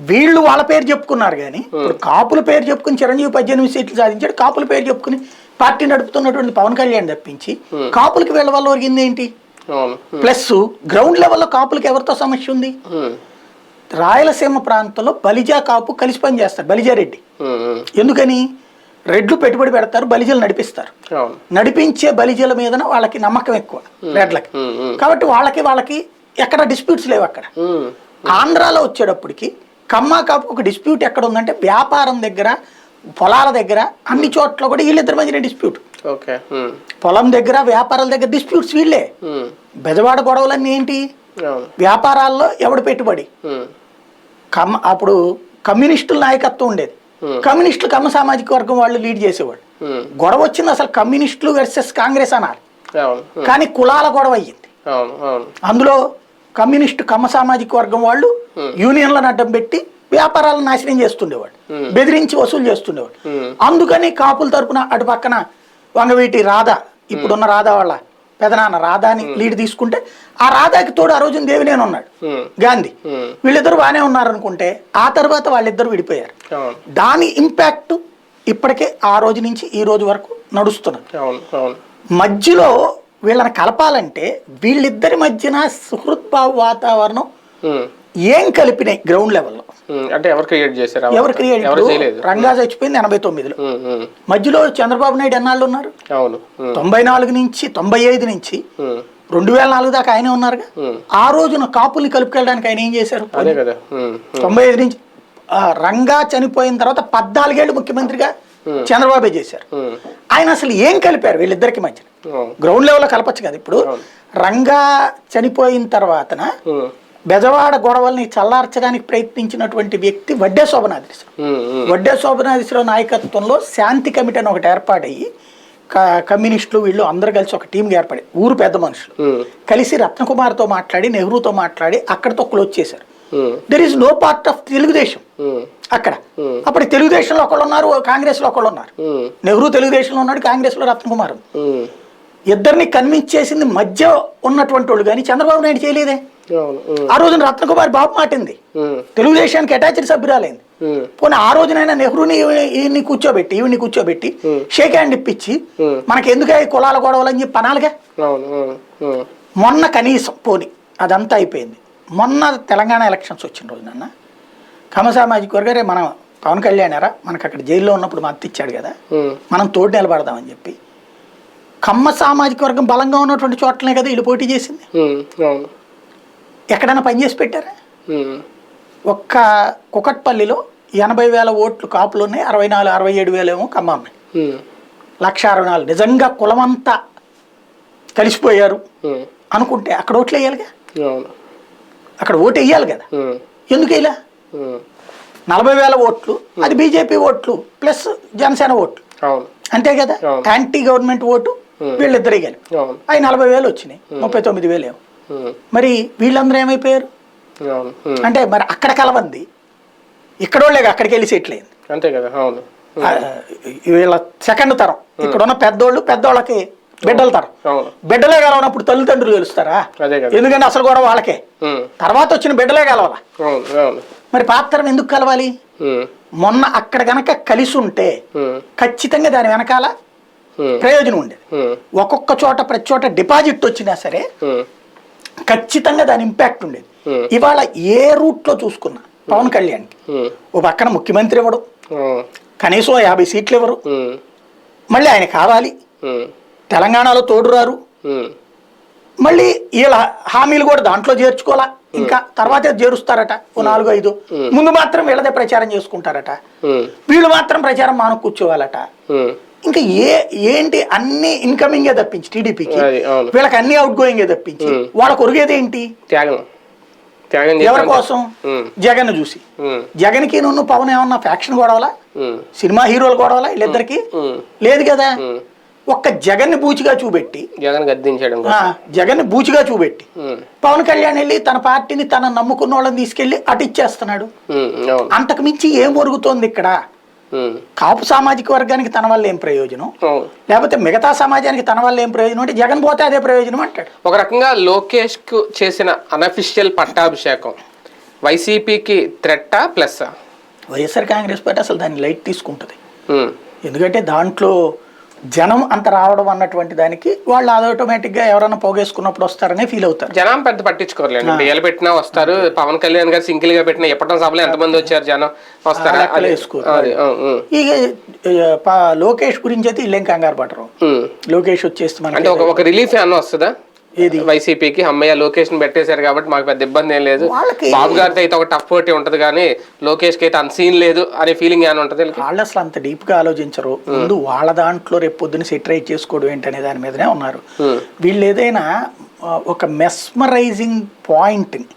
వీళ్ళు వాళ్ళ పేరు చెప్పుకున్నారు కానీ ఇప్పుడు కాపుల పేరు చెప్పుకుని చిరంజీవి 18 సీట్లు సాధించాడు. కాపుల పేరు చెప్పుకుని పార్టీ నడుపుతున్నటువంటి పవన్ కళ్యాణ్ తప్పించి కాపులకి వీళ్ళ వల్ల ఒరిగింది ఏంటి? ప్లస్ గ్రౌండ్ లెవెల్లో కాపులకి ఎవరితో సమస్య ఉంది? రాయలసీమ ప్రాంతంలో బలిజా కాపు కలిసి పని చేస్తారు. బలిజా రెడ్డి ఎందుకని? రెడ్లు పెట్టుబడి పెడతారు, బలిజలు నడిపిస్తారు. నడిపించే బలిజల మీద వాళ్ళకి నమ్మకం ఎక్కువ రెడ్లకి. కాబట్టి వాళ్ళకి ఎక్కడ డిస్ప్యూట్స్ లేవు. అక్కడ ఆంధ్రాలో వచ్చేటప్పటికి కమ్మ కాపు ఒక డిస్ప్యూట్ ఎక్కడ ఉందంటే వ్యాపారం దగ్గర, పొలాల దగ్గర, అన్ని చోట్ల కూడా వీళ్ళిద్దరి మధ్యన డిస్ప్యూట్. పొలం దగ్గర, వ్యాపారాల దగ్గర డిస్ప్యూట్స్ వీళ్ళే. బెజవాడ గొడవలన్నీ ఏంటి? వ్యాపారాల్లో ఎవడు పెట్టుబడి. అప్పుడు కమ్యూనిస్టుల నాయకత్వం ఉండేది. కమ్యూనిస్టులు కమ్మ సామాజిక వర్గం వాళ్ళు లీడ్ చేసేవాళ్ళు. గొడవ వచ్చింది అసలు కమ్యూనిస్టులు వర్సెస్ కాంగ్రెస్ అనాలి, కానీ కులాల గొడవ అయ్యింది. అందులో కమ్యూనిస్టు కమ్మ సామాజిక వర్గం వాళ్ళు యూనియన్లను అడ్డం పెట్టి వ్యాపారాలను నాశనం చేస్తుండేవాడు, బెదిరించి వసూలు చేస్తుండేవాడు. అందుకని కాపుల తరపున అటు పక్కన వంగవీటి రాధ, ఇప్పుడున్న రాధా వాళ్ళ పెదనాన్న రాధాని లీడ్ తీసుకుంటే, ఆ రాధాకి తోడు ఆ రోజున దేవినేని ఉన్నాడు, గాంధీ. వీళ్ళిద్దరు బాగానే ఉన్నారు అనుకుంటే ఆ తర్వాత వాళ్ళిద్దరు విడిపోయారు. దాని ఇంపాక్ట్ ఇప్పటికే ఆ రోజు నుంచి ఈ రోజు వరకు నడుస్తున్నది. మధ్యలో వీళ్ళని కలపాలంటే వీళ్ళిద్దరి మధ్యన సుహృద్భావ వాతావరణం ఏం కలిపినాయి గ్రౌండ్ లెవెల్లో అంటే ఎవరు క్రియేట్ చేశారు? ఎవరు క్రియేట్? రంగా చచ్చిపోయింది 89లో. మధ్యలో చంద్రబాబు నాయుడు ఎన్నాళ్ళు ఉన్నారు? 94 నుంచి 95 నుంచి 2004 దాకా ఆయనే ఉన్నారుగా. ఆ రోజున కాపుల్ని కలుపుకెళ్ళడానికి ఆయన ఏం చేశారు? 95 నుంచి రంగా చనిపోయిన తర్వాత 14 ఏళ్ళు ముఖ్యమంత్రిగా చంద్రబాబే చేశారు. ఆయన అసలు ఏం కలిపారు వీళ్ళిద్దరికి మధ్య? గ్రౌండ్ లెవెల్లో కలపచ్చు కదా. ఇప్పుడు రంగా చనిపోయిన తర్వాతన బెజవాడ గొడవల్ని చల్లార్చడానికి ప్రయత్నించినటువంటి వ్యక్తి వడ్డే శోభనాద్రీశ్వరం. వడ్డే శోభనాద్రీశ్వరం నాయకత్వంలో శాంతి కమిటీ అని ఒకటి ఏర్పాటయ్యి కమ్యూనిస్టులు వీళ్ళు అందరు కలిసి ఒక టీంగా ఏర్పడి ఊరు పెద్ద మనుషులు కలిసి రత్నకుమార్తో మాట్లాడి నెహ్రూతో మాట్లాడి అక్కడితో క్లోజ్ చేశారు. There is no part of Telugu Desam అక్కడ. అప్పుడు తెలుగుదేశంలో ఒకళ్ళు ఉన్నారు, కాంగ్రెస్ లో ఒకళ్ళు ఉన్నారు. నెహ్రూ తెలుగుదేశంలో ఉన్నాడు, కాంగ్రెస్ లో రత్నకుమార్. ఇద్దరిని కన్విన్స్ చేసింది మధ్య ఉన్నటువంటి వాళ్ళు, కానీ చంద్రబాబు నాయుడు చేయలేదే. ఆ రోజున రత్నకుమార్ బాబు మాటింది, తెలుగుదేశానికి అటాచ్డ్ సభ్యురాలైంది. పోనీ ఆ రోజునైనా నెహ్రూని ఈయన్ని కూర్చోబెట్టి ఈవిని కూర్చోబెట్టి షేక్ హ్యాండ్ ఇప్పించి మనకి ఎందుకు కులాల గొడవలు అని చెప్పి పనాలుగా. మొన్న కనీసం పోనీ అదంతా అయిపోయింది. మొన్న తెలంగాణ ఎలక్షన్స్ వచ్చిన రోజున కమ సామాజిక వర్గరే మనం పవన్ కళ్యాణ్ మనకు అక్కడ జైల్లో ఉన్నప్పుడు మద్దతు ఇచ్చాడు కదా, మనం తోడు నిలబడదామని చెప్పి కమ్మ సామాజిక వర్గం బలంగా ఉన్నటువంటి చోట్లనే కదా వీళ్ళు పోటీ చేసింది. ఎక్కడైనా పనిచేసి పెట్టారా? ఒక్క కుకట్పల్లిలో 80,000 ఓట్లు కాపులు ఉన్నాయి, 67,000 ఏమో కమ్మ ఉన్నాయి. 1,64,000 నిజంగా కులమంతా కలిసిపోయారు అనుకుంటే అక్కడ ఓట్లు వేయాలిగా, అక్కడ ఓటు వేయాలి కదా. ఎందుకు వేయాల? 40,000 ఓట్లు అది బీజేపీ ఓట్లు ప్లస్ జనసేన ఓట్లు అంతే కదా. యాంటీ గవర్నమెంట్ ఓటు వీళ్ళిద్దరే కానీ అవి 40,000 వచ్చినాయి, 39,000 ఏమో. మరి వీళ్ళందరూ ఏమైపోయారు అంటే మరి అక్కడ కలవంది ఇక్కడ వాళ్ళే అక్కడికి వెళ్ళి సెటిల్ అయింది అంతే కదా. వీళ్ళ సెకండ్ తరం ఇక్కడ ఉన్న పెద్దోళ్ళకి బిడ్డల తరం. బిడ్డలే కలవనప్పుడు తల్లిదండ్రులు గెలుస్తారా? ఎందుకంటే అసలు కూడా వాళ్ళకే, తర్వాత వచ్చిన బిడ్డలే కలవాలా. మరి పాత తరం ఎందుకు కలవాలి? మొన్న అక్కడ గనక కలిసి ఉంటే ఖచ్చితంగా దాని వెనకాల ప్రయోజనం ఉండేది. ఒక్కొక్క చోట ప్రతి చోట డిపాజిట్ వచ్చినా సరే ఖచ్చితంగా దాని ఇంపాక్ట్ ఉండేది. ఇవాళ ఏ రూట్ లో చూసుకున్నా పవన్ కళ్యాణ్కి ఓ పక్కన ముఖ్యమంత్రి ఇవ్వడు, కనీసం 50 సీట్లు ఇవ్వరు, మళ్ళీ ఆయన కావాలి, తెలంగాణలో తోడు రారు, మళ్ళీ వీళ్ళ హామీలు కూడా దాంట్లో చేర్చుకోవాలా, ఇంకా తర్వాతే చేరుస్తారట ఓ 4-5. ముందు మాత్రం వీళ్ళదే ప్రచారం చేసుకుంటారట, వీళ్ళు మాత్రం ప్రచారం మాను కూర్చోవాలట. ఇంకా ఏంటి అన్ని ఇన్కమింగే తప్పించి టీడీపీకి, వీళ్ళకి అన్ని అవుట్ గోయింగే తప్పించి వాళ్ళకు ఒరిగేది ఏంటి? ఎవరి కోసం? జగన్ చూసి. జగన్ కి నువ్వు పవన్ ఏమన్నా ఫ్యాక్షన్ గొడవలా, సినిమా హీరోలు గొడవలా వీళ్ళిద్దరికి? లేదు కదా. ఒక్క జగన్ ని బూచిగా చూపెట్టి జగన్ ని బూచిగా చూపెట్టి పవన్ కళ్యాణ్ వెళ్ళి తన పార్టీని తన నమ్ముకున్న వాళ్ళని తీసుకెళ్లి అటు ఇచ్చేస్తున్నాడు. అంతకు మించి ఏం ఒరుగుతోంది ఇక్కడ? కాపు సామాజిక వర్గానికి తన వల్ల ఏం ప్రయోజనం, లేకపోతే మిగతా సమాజానికి తన వల్ల ఏం ప్రయోజనం అంటే జగన్ పోతే అదే ప్రయోజనం అంటాడు. ఒక రకంగా లోకేష్ కు చేసిన అనఫిషియల్ పట్టాభిషేకం వైసీపీకి థ్రెట్టా ప్లస్? వైఎస్ఆర్ కాంగ్రెస్ పార్టీ అసలు దాన్ని లైట్ తీసుకుంటుంది. ఎందుకంటే దాంట్లో జనం అంత రావడం అన్నటువంటి దానికి వాళ్ళు ఆటోమేటిక్ గా ఎవరైనా పోగేసుకున్నప్పుడు వస్తారనే ఫీల్ అవుతారు. జనం పెద్ద పట్టించుకోరలేదు, ఏళ్ళు పెట్టినా వస్తారు. పవన్ కళ్యాణ్ గారు సింగిల్ గా పెట్టిన ఎప్పటి సభలో ఎంతమంది వచ్చారు జనం వస్తారా? ఇక లోకేష్ గురించి అయితే ఇల్లేం కంగారు పడరు. లోకేష్ వచ్చేస్తే అంటే ఒక రిలీఫ్ అన్న వస్తుందా వైసీపీకి? అమ్మయ్య లోకేష్ ని పెట్టేశారు కాబట్టి మాకు పెద్ద ఇబ్బంది ఏం లేదు, బాబు గారితో అయితే ఒక టఫ్ పోటీ ఉంటది కానీ లోకేష్ కి అయితే అన్సీన్ లేదు అనే ఫీలింగ్ ఏమైనా ఉంటది? వాళ్ళు అసలు అంత డీప్ గా ఆలోచించరు. ముందు వాళ్ళ దాంట్లో రేపు పొద్దున సెటరైట్ చేసుకోవడం ఏంటనే దాని మీదనే ఉన్నారు. వీళ్ళు ఏదైనా ఒక మెస్మరైజింగ్ పాయింట్ ని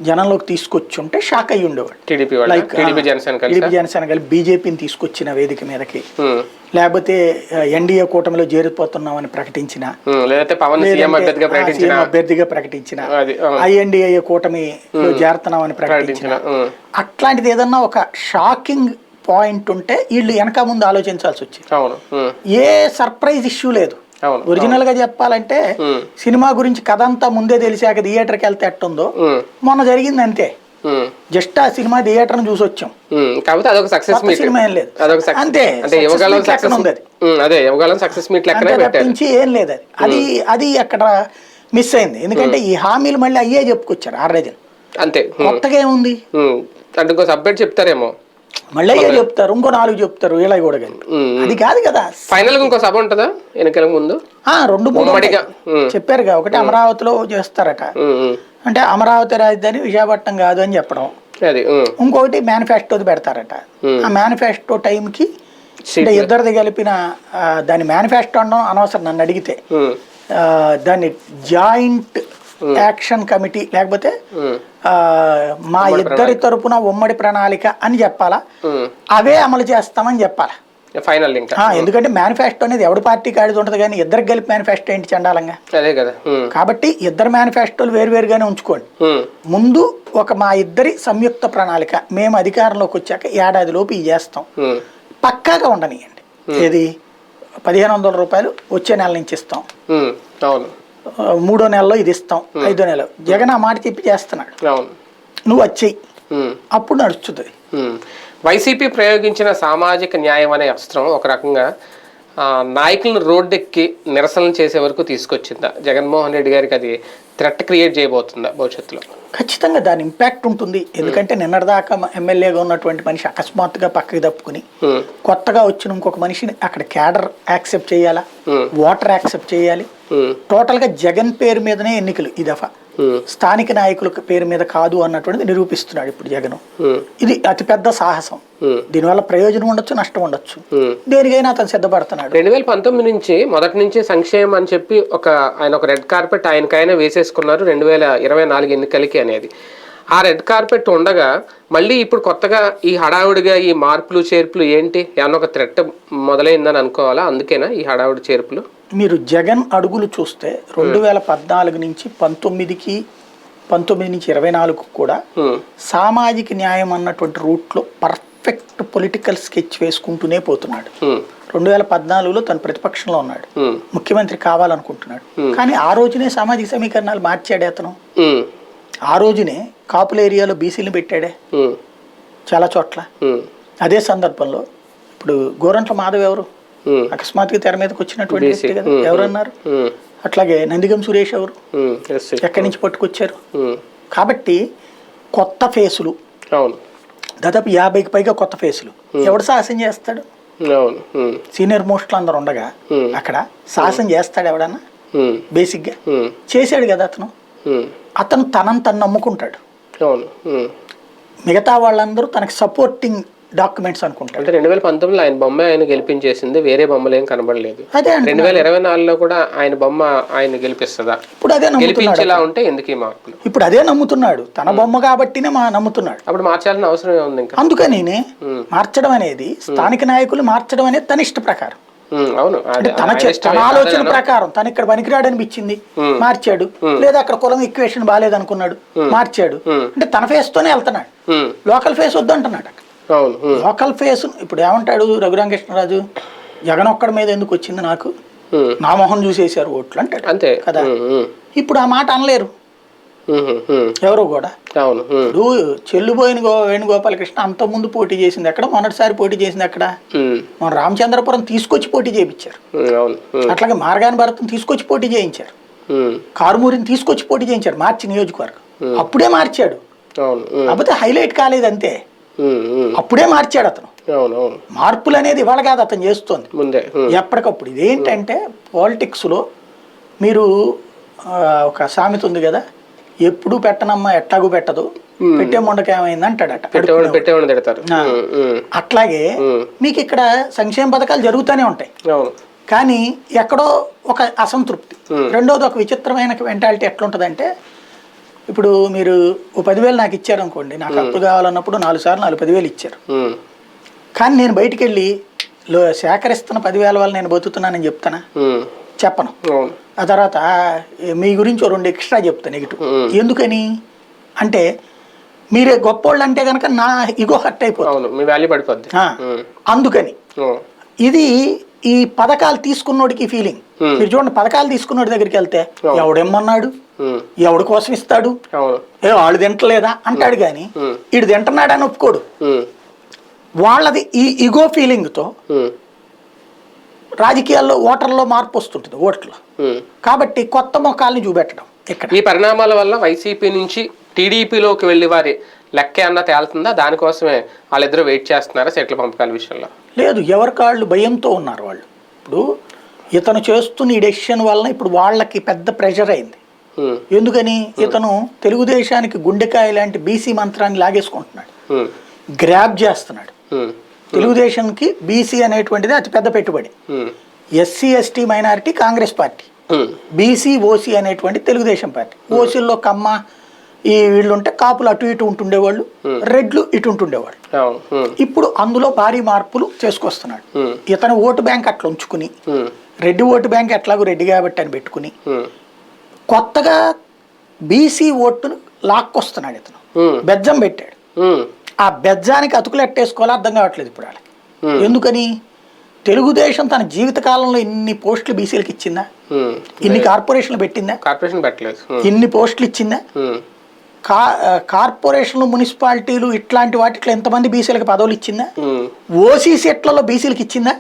జనంలోకి తీసుకొచ్చి ఉంటే షాక్ అయ్యి ఉండేవాడు. టీడీపీ జనసేన కలిపి బీజేపీని తీసుకొచ్చిన వేదిక మీదకి, లేకపోతే ఎన్డీఏ కూటమిలో చేరిపోతున్నామని ప్రకటించిన, లేదంటే పవన్ సీఎం అభ్యర్థిగా ప్రకటించిన, ఐఎన్డీఏ కూటమిలో చేరుతున్నామని ప్రకటించిన, అట్లాంటిది ఏదన్నా ఒక షాకింగ్ పాయింట్ ఉంటే వీళ్ళు వెనక ముందు ఆలోచించాల్సి వచ్చింది. ఏ సర్ప్రైజ్ ఇష్యూ లేదు. ఒరిజినల్ గా చెప్పాలంటే సినిమా గురించి కథ అంతా ముందే తెలిసాక థియేటర్కి వెళ్తే ఎట్టుందో మొన్న జరిగింది అంతే. జస్ట్ ఆ సినిమా థియేటర్ చూసి వచ్చాం, కాకపోతే అదొక సక్సెస్ మీట్, సినిమా ఏం లేదు అంతే. తప్పించి ఏం లేదు. అది అక్కడ మిస్ అయింది. ఎందుకంటే ఈ హామీలు మళ్ళీ అయ్యే చెప్పుకొచ్చారు 6 రోజులు అంతే. కొత్తగా ఏముంది అంటే ఇంకో సబ్జెక్ట్ చెప్తారేమో, మళ్ళీ అయ్యే చెప్తారు, ఇంకో 4 చెప్తారు, ఇలా కూడా అది కాదు కదా. ఫైనల్ ఇంకో సభ ఉంటుందా ఎన్నికల ముందు? 2-3 చెప్పారుగా. ఒకటి అమరావతిలో చేస్తారట, అంటే అమరావతి రాజధాని విశాఖపట్నం కాదు అని చెప్పడం. ఇంకొకటి మేనిఫెస్టో పెడతారట. ఆ మేనిఫెస్టో టైంకి అంటే ఇద్దరిది కలిపిన దాని మేనిఫెస్టో అనడం అనవసరం నన్ను అడిగితే. దాన్ని జాయింట్ యాక్షన్ కమిటీ లేకపోతే మా ఇద్దరి తరపున ఉమ్మడి ప్రణాళిక అని చెప్పాలా, అవే అమలు చేస్తామని చెప్పాలా ఫైనల్. ఎందుకంటే మేనిఫెస్టో అనేది ఎవరి పార్టీ కాడిది ఉంటుంది, కానీ ఇద్దరికి కలిపి మేనిఫెస్టో ఏంటి చండాలంగా. అదే కదా. కాబట్టి ఇద్దరు మేనిఫెస్టోలు వేరువేరుగానే ఉంచుకోండి. ముందు ఒక మా ఇద్దరి సంయుక్త ప్రణాళిక మేము అధికారంలోకి వచ్చాక ఏడాదిలోపు ఇది చేస్తాం పక్కాగా ఉండనియండి. ఏది 1500 రూపాయలు వచ్చే నెల నుంచి ఇస్తాం, 3వ నెలలో ఇది ఇస్తాం, 5వ నెల. జగన్ ఆ మాట చెప్పి చేస్తున్నాడు, నువ్వు వచ్చేయి, అప్పుడు నడుస్తుంది. వైసీపీ ప్రయోగించిన సామాజిక న్యాయం అనే అస్త్రం ఒక రకంగా నాయకులను రోడ్డెక్కి నిరసనలు చేసే వరకు తీసుకొచ్చిందా? జగన్మోహన్ రెడ్డి గారికి అది థ్రెట్ క్రియేట్ చేయబోతుందా భవిష్యత్తులో? ఖచ్చితంగా దాని ఇంపాక్ట్ ఉంటుంది. ఎందుకంటే నిన్నటిదాకా ఎమ్మెల్యేగా ఉన్నటువంటి మనిషి అకస్మాత్తుగా పక్కకి తప్పుకుని కొత్తగా వచ్చిన ఇంకొక మనిషిని అక్కడ క్యాడర్ యాక్సెప్ట్ చేయాలా, ఓటర్ యాక్సెప్ట్ చేయాలి. టోటల్ గా జగన్ పేరు మీదనే ఎన్నికలు ఈ దఫా, స్థానిక నాయకుల పేరు మీద కాదు అన్నటువంటిది నిరూపిస్తున్నాడు ఇప్పుడు జగన్. ఇది అతిపెద్ద సాహసం. దీనివల్ల ప్రయోజనం ఉండొచ్చు, నష్టం ఉండొచ్చు, దేనికైనా అతను సిద్ధపడుతున్నాడు. 2019 నుంచి మొదటి నుంచి సంక్షేమం అని చెప్పి ఆయన ఒక రెడ్ కార్పెట్ ఆయనకైనా వేసేసుకున్నారు 2024 ఎన్నికలకి అనేది. ఆ రెడ్ కార్పెట్ ఉండగా మళ్ళీ ఇప్పుడు కొత్తగా ఈ హడావుడిగా ఈ మార్పులు చేర్పులు ఏంటి? ఏమన్నా ఒక థ్రెట్ మొదలైందని అనుకోవాలా? అందుకేనా ఈ హడావుడి చేర్పులు? మీరు జగన్ అడుగులు చూస్తే 2014 నుంచి 19 నుంచి 24 కూడా సామాజిక న్యాయం అన్నటువంటి రూట్లో పర్ఫెక్ట్ పొలిటికల్ స్కెచ్ వేసుకుంటూనే పోతున్నాడు. 2014లో తను ప్రతిపక్షంలో ఉన్నాడు, ముఖ్యమంత్రి కావాలనుకుంటున్నాడు. కానీ ఆ రోజునే సామాజిక సమీకరణాలు మార్చాడే అతను. ఆ రోజునే కాపుల ఏరియాలో బీసీలను పెట్టాడే చాలా చోట్ల. అదే సందర్భంలో ఇప్పుడు గోరంట్ల మాధవ్ ఎవరు? అకస్మాత్తుగా తెర మీదకి వచ్చినటువంటి వ్యక్తి కదా, ఎవరన్నారు? అట్లాగే నందిగం సురేష్ ఎవరు? ఎక్కడి నుంచి పట్టుకొచ్చారు? కాబట్టి కొత్త ఫేసులు, దాదాపు 50కి పైగా కొత్త ఫేసులు. ఎవడు సాహసం చేస్తాడు? సీనియర్ మోస్ట్లు అందరు ఉండగా అక్కడ సాహసం చేస్తాడు ఎవడన్నా? బేసిక్ గా చేశాడు కదా అతను తనని తను నమ్ముకుంటాడు. మిగతా వాళ్ళందరూ తనకి సపోర్టింగ్ డాక్యుమెంట్స్ అనుకుంటారు. అంటే 2019లో ఆయన బొమ్మ ఆయన గెలిపించేసింది, వేరే బొమ్మలు ఏం కనబడలేదు. 2024లో కూడా ఆయన బొమ్మ ఆయన గెలిపిస్తుందా? ఇప్పుడు అదే గెలిపించేలా ఉంటే ఎందుకు ఈ మార్పులు? ఇప్పుడు అదే నమ్ముతున్నాడు, తన బొమ్మ కాబట్టినే నమ్ముతున్నాడు. అప్పుడు మార్చాల్సిన అవసరం ఉంది ఇంకా. అందుకని మార్చడం అనేది, స్థానిక నాయకులు మార్చడం అనేది తన ఇష్ట ప్రకారం. అవును, తన ఆలోచన ప్రకారం తను ఇక్కడ పనికిరాడు అనిపించింది మార్చాడు, లేదా అక్కడ కులం ఈక్వేషన్ బాగాలేదు అనుకున్నాడు మార్చాడు. అంటే తన ఫేస్ తోనే వెళ్తున్నాడు, లోకల్ ఫేస్ వద్దు అంటున్నాడు. లోకల్ ఫేస్ ఇప్పుడు ఏమంటాడు రఘురామకృష్ణరాజు? జగన్ ఒక్కడి మీద ఎందుకు వచ్చింది నాకు, నా మొహం చూసేసారు ఓట్లు అంటాడు అంతే కదా. ఇప్పుడు ఆ మాట అనలేరు ఎవరు కూడా. ఇప్పుడు చెల్లుబోయిన వేణుగోపాలకృష్ణ అంత ముందు పోటీ చేసింది ఎక్కడ? మొన్నటిసారి పోటీ చేసింది ఎక్కడ? మన రామచంద్రపురం తీసుకొచ్చి పోటీ చేయించారు. అట్లాగే మార్గాని భరత్ని తీసుకొచ్చి పోటీ చేయించారు, కారుమూరిని తీసుకొచ్చి పోటీ చేయించారు మార్చి నియోజకవర్గం. అప్పుడే మార్చాడు, కాకపోతే హైలైట్ కాలేదు అంతే. అప్పుడే మార్చాడు అతను. మార్పులు అనేది ఇవాళ కాదు అతను చేస్తోంది ఎప్పటికప్పుడు. ఇదేంటంటే పాలిటిక్స్ లో మీరు ఒక సామెత ఉంది కదా, ఎప్పుడు పెట్టనమ్మా ఎట్లాగూ పెట్టదు, పెట్టే మొండకి ఏమైంది అంటాడట. అట్లాగే మీకు ఇక్కడ సంక్షేమ పథకాలు జరుగుతూనే ఉంటాయి, కానీ ఎక్కడో ఒక అసంతృప్తి. రెండోది ఒక విచిత్రమైన మెంటాలిటీ ఎట్లుంటదంటే, ఇప్పుడు మీరు 10,000 నాకు ఇచ్చారు అనుకోండి, నాకు అప్పు కావాలన్నప్పుడు 4 సార్లు 10,000 ఇచ్చారు. కానీ నేను బయటికి వెళ్ళి సేకరిస్తున్న 10,000 వల్ల నేను బతుకుతున్నానని చెప్తానా? చెప్పను. ఆ తర్వాత మీ గురించి 2 ఎక్స్ట్రా చెప్తాను నెగిటివ్. ఎందుకని అంటే మీరే గొప్పోళ్ళు అంటే కనుక నా ఇగో హర్ట్ అయిపోతుంది. అందుకని ఇది ఈ పథకాలు తీసుకున్నోడికి ఫీలింగ్. మీరు చూడండి, పథకాలు తీసుకున్నోడి దగ్గరికి వెళ్తే ఎవడేమన్నాడు, ఎవడి కోసం ఇస్తాడు, వాళ్ళు తింటలేదా అంటాడు, కానీ వీడు తింటున్నాడని ఒప్పుకోడు. వాళ్ళది ఈ ఇగో ఫీలింగ్తో రాజకీయాల్లో ఓటర్లో మార్పు వస్తుంటుంది, ఓట్లలో. కాబట్టి కొత్త మొఖాలని చూపెట్టడం ఇక్కడ. ఈ పరిణామాల వల్ల వైసీపీ నుంచి టీడీపీలోకి వెళ్ళి వారి లెక్క అన్న తేలుతుందా? దానికోసమే వాళ్ళిద్దరూ వెయిట్ చేస్తున్నారా సీట్ల పంపకాల విషయంలో? లేదు, ఎవరికాళ్ళు భయంతో ఉన్నారు వాళ్ళు. ఇప్పుడు ఇతను చేస్తున్న ఈ డెసిషన్ వలన ఇప్పుడు వాళ్ళకి పెద్ద ప్రెషర్ అయింది. ఎందుకని? ఇతను తెలుగుదేశానికి గుండెకాయ లాంటి బీసీ మంత్రాన్ని లాగేసుకుంటున్నాడు, గ్రాబ్ చేస్తున్నాడు. తెలుగుదేశానికి బీసీ అనేటువంటిది అతిపెద్ద పెట్టుబడి. SC ST minority Congress party, BC OC అనేటువంటి తెలుగుదేశం పార్టీ. ఓసీల్లో కమ్మ ఈ వీళ్ళు ఉంటే కాపులు అటు ఇటు ఉంటుండేవాళ్ళు, రెడ్లు ఇటు ఉంటుండేవాళ్ళు. ఇప్పుడు అందులో భారీ మార్పులు చేసుకొస్తున్నాడు. ఇతను ఓటు బ్యాంక్ అట్లా ఉంచుకుని, రెడ్డి ఓటు బ్యాంక్ ఎట్లాగో రెడ్డి కాబట్టి అని పెట్టుకుని కొత్తగా బీసీ ఓటును లాక్కొస్తున్నాడు. ఇతను బెజ్జం పెట్టాడు. ఆ బెజ్జానికి అతుకులు ఎట్టేసుకోవాలో అర్థం కావట్లేదు ఇప్పుడు వాళ్ళకి. ఎందుకని? తెలుగుదేశం తన జీవిత కాలంలో ఇన్ని పోస్టులు బీసీలకు ఇచ్చిందా? ఇన్ని కార్పొరేషన్లు పెట్టిందా? కార్పొరేషన్ పెట్టలేదు. ఇన్ని పోస్టులు ఇచ్చిందా? కార్పొరేషన్లు, మున్సిపాలిటీలు ఇట్లాంటి వాటిలో ఎంతమంది బీసీలకు పదవులు ఇచ్చిందా? ఓసీ సీట్లలో బీసీలకు ఇచ్చిందా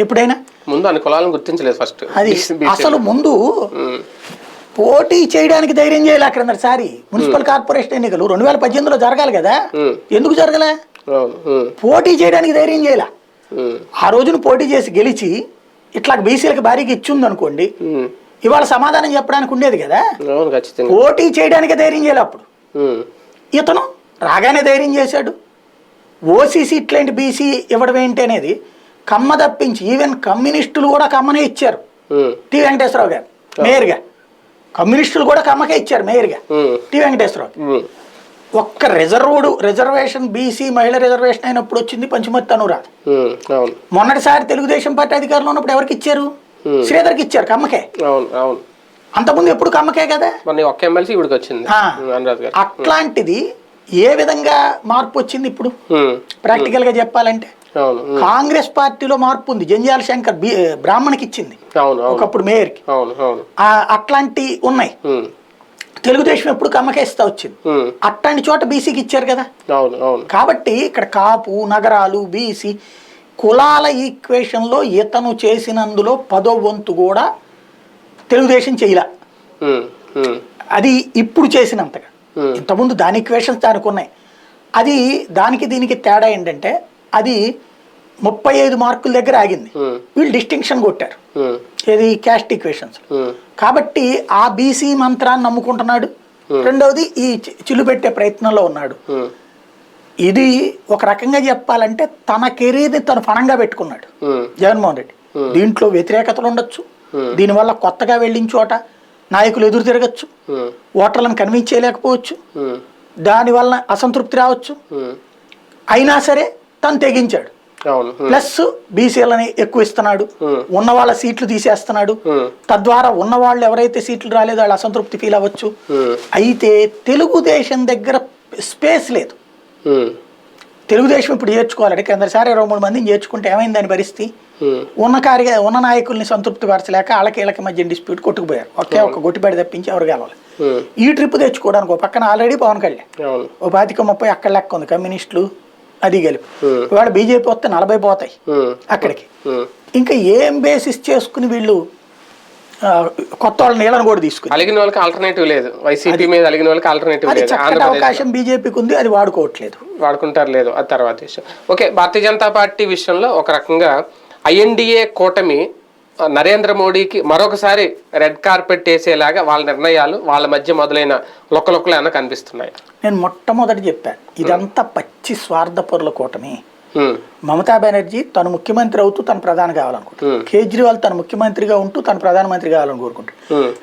ఎప్పుడైనా? ముందు అన్ని కులాలను గుర్తించలేదు ఫస్ట్. అది అసలు ముందు పోటీ చేయడానికి ధైర్యం చేయాలి. క్రిందసారి మున్సిపల్ కార్పొరేషన్ ఎన్నికలు 2018లో జరగాలి కదా, ఎందుకు జరగలే? పోటీ చేయడానికి ధైర్యం చేయాల. ఆ రోజున పోటీ చేసి గెలిచి ఇట్లా బీసీలకు భారీగా ఇచ్చింది అనుకోండి, ఇవాళ సమాధానం చెప్పడానికి ఉండేది కదా. పోటీ చేయడానికి ధైర్యం చేయాలి. అప్పుడు ఇతను రాగానే ధైర్యం చేశాడు. ఓసీసీ ఇట్లాంటి బీసీ ఇవ్వడం ఏంటి అనేది కమ్మ తప్పించి ఈవెన్ కమ్యూనిస్టులు కూడా కమ్మనే ఇచ్చారు. టి వెంకటేశ్వరరావు గారు మేయర్గా, కమ్యూనిస్టులు కూడా కమ్మకే ఇచ్చారు మేయర్గా టి వెంకటేశ్వరరావు. ఒక్క రిజర్వేషన్ బీసీ మహిళా రిజర్వేషన్ అయినప్పుడు వచ్చింది పంచుమతి తనురాదు. మొన్నటిసారి తెలుగుదేశం పార్టీ అధికారంలో ఉన్నప్పుడు ఎవరికి ఇచ్చారు? శ్రీధర్కి ఇచ్చారు, కమ్మకే. అంతకుముందు ఎప్పుడు కమ్మకే కదా. అట్లాంటిది ఏ విధంగా మార్పు వచ్చింది ఇప్పుడు ప్రాక్టికల్ గా చెప్పాలంటే? కాంగ్రెస్ పార్టీలో మార్పు ఉంది. జంజాల శంకర్ బ్రాహ్మణ్కి ఇచ్చింది ఒకప్పుడు మేయర్కి. అట్లాంటి ఉన్నాయి. తెలుగుదేశం ఎప్పుడు కమ్మకేస్తా వచ్చింది, అట్లాంటి చోట బీసీకి ఇచ్చారు కదా. కాబట్టి ఇక్కడ కాపు, నగరాలు, బీసీ కులాల ఈక్వేషన్లో ఇతను చేసినందులో 10వ వంతు కూడా తెలుగుదేశం చేయలే. అది ఇప్పుడు చేసినంతగా. ఇంతకుముందు దాని ఈక్వేషన్స్ దానికి ఉన్నాయి. అది దానికి దీనికి తేడా ఏంటంటే అది 35 మార్కుల దగ్గర ఆగింది. వీళ్ళు డిస్టింక్షన్ కొట్టారు, ఏది క్యాస్ట్ ఈక్వేషన్స్. కాబట్టి ఆ బీసీ మంత్రాన్ని నమ్ముకుంటున్నాడు. రెండవది ఈ చిల్లు పెట్టే ప్రయత్నంలో ఉన్నాడు. ఇది ఒక రకంగా చెప్పాలంటే తన కెరీర్ని తను పణంగా పెట్టుకున్నాడు జగన్మోహన్ రెడ్డి. దీంట్లో వ్యతిరేకతలు ఉండొచ్చు, దీనివల్ల కొత్తగా వెళ్ళిన చోట నాయకులు ఎదురు తిరగచ్చు, ఓటర్లను కన్విన్స్ చేయలేకపోవచ్చు, దానివల్ల అసంతృప్తి రావచ్చు. అయినా సరే తను తెగించాడు. ప్లస్ బీసీలని ఎక్కువ ఇస్తున్నాడు, ఉన్న వాళ్ళ సీట్లు తీసేస్తున్నాడు. తద్వారా ఉన్న వాళ్ళు ఎవరైతే సీట్లు రాలేదో వాళ్ళు అసంతృప్తి ఫీల్ అవ్వచ్చు. అయితే తెలుగుదేశం దగ్గర స్పేస్ లేదు. తెలుగుదేశం ఇప్పుడు చేర్చుకోవాలంటే కిందసారి 23 మందిని చేర్చుకుంటే ఏమైంది దాని పరిస్థితి? ఉన్న నాయకుల్ని సంతృప్తి పరచలేక వాళ్ళకి మధ్య డిస్ప్యూట్ కొట్టుకుపోయారు. ఒక గొట్టిబడి తప్పించి ఎవరు గెలవాలి. ఈ ట్రిప్ తెచ్చుకోవడానికి ఒక పక్కన ఆల్రెడీ పవన్ కళ్యాణ్ ఓ 25-30 అక్కడ లెక్క ఉంది, కమ్యూనిస్టులు అది గెలుపు. ఇవాళ బీజేపీ వస్తే 40 పోతాయి అక్కడికి. ఇంకా ఏం బేసిస్ చేసుకుని వీళ్ళు కొత్త వాళ్ళ నీళ్ళని కూడా తీసుకుని అలిగిన వాళ్ళకి ఆల్టర్నేటివ్ లేదు. వైసీపీ మీద అలిగిన వాళ్ళకి ఆల్టర్నేటివ్ లేదు. అవకాశం బీజేపీకి ఉంది, అది వాడుకుంటారు లేదు, అది తర్వాత విషయం. ఓకే, భారతీయ జనతా పార్టీ విషయంలో ఒక రకంగా ఐఎన్డీఏ కూటమి నరేంద్ర మోడీకి మరొకసారి రెడ్ కార్పెట్ వేసేలాగా వాళ్ళ నిర్ణయాలు వాళ్ళ మధ్య మొదలైన లొక్కలొక్కలు ఏమైనా కనిపిస్తున్నాయి. నేను మొట్టమొదటి చెప్పాను, ఇదంతా పచ్చి స్వార్థపరుల కూటమి. మమతా బెనర్జీ తను ముఖ్యమంత్రి అవుతూ తను ప్రధాని కావాలనుకుంటాడు. కేజ్రీవాల్ తను ముఖ్యమంత్రిగా ఉంటూ తను ప్రధానమంత్రి కావాలని కోరుకుంటాడు.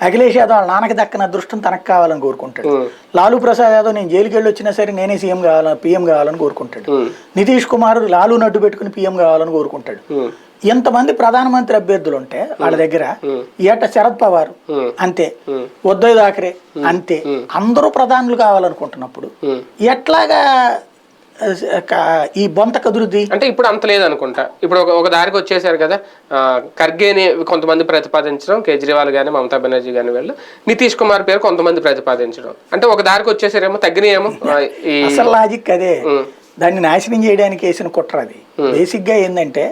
అఖిలేష్ యాదవ్ వాళ్ళ నాన్నకి దక్కన అదృష్టం తనకు కావాలని కోరుకుంటాడు. లాలూ ప్రసాద్ యాదవ్ నేను జైలుకి వెళ్ళి వచ్చినా సరే నేనే పీఎం కావాలని కోరుకుంటాడు. నితీష్ కుమార్ లాలూ నడ్డు పెట్టుకుని పీఎం కావాలని కోరుకుంటాడు. ఎంతమంది ప్రధానమంత్రి అభ్యర్థులు ఉంటే వాళ్ళ దగ్గర ఏట శరద్ పవార్ అంతే, ఉద్దవ్ థాకరే అంతే, అందరూ ప్రధానులు కావాలనుకుంటున్నప్పుడు ఎట్లాగా ఈ బొంత కదురుది అంటే ఇప్పుడు అంత లేదనుకుంటా. ఇప్పుడు ఒక దారికి వచ్చేసారు కదా, ఖర్గేని కొంతమంది ప్రతిపాదించడం, కేజ్రీవాల్ కానీ మమతా బెనర్జీ కానీ వీళ్ళు, నితీష్ కుమార్ పేరు కొంతమంది ప్రతిపాదించడం, అంటే ఒక దారికి వచ్చేసారేమో, తగ్గినాయేమో. అసలు లాజిక్ అదే, దాన్ని నాశనం చేయడానికి వేసిన కుట్ర అది. బేసిక్ గా ఏంటంటే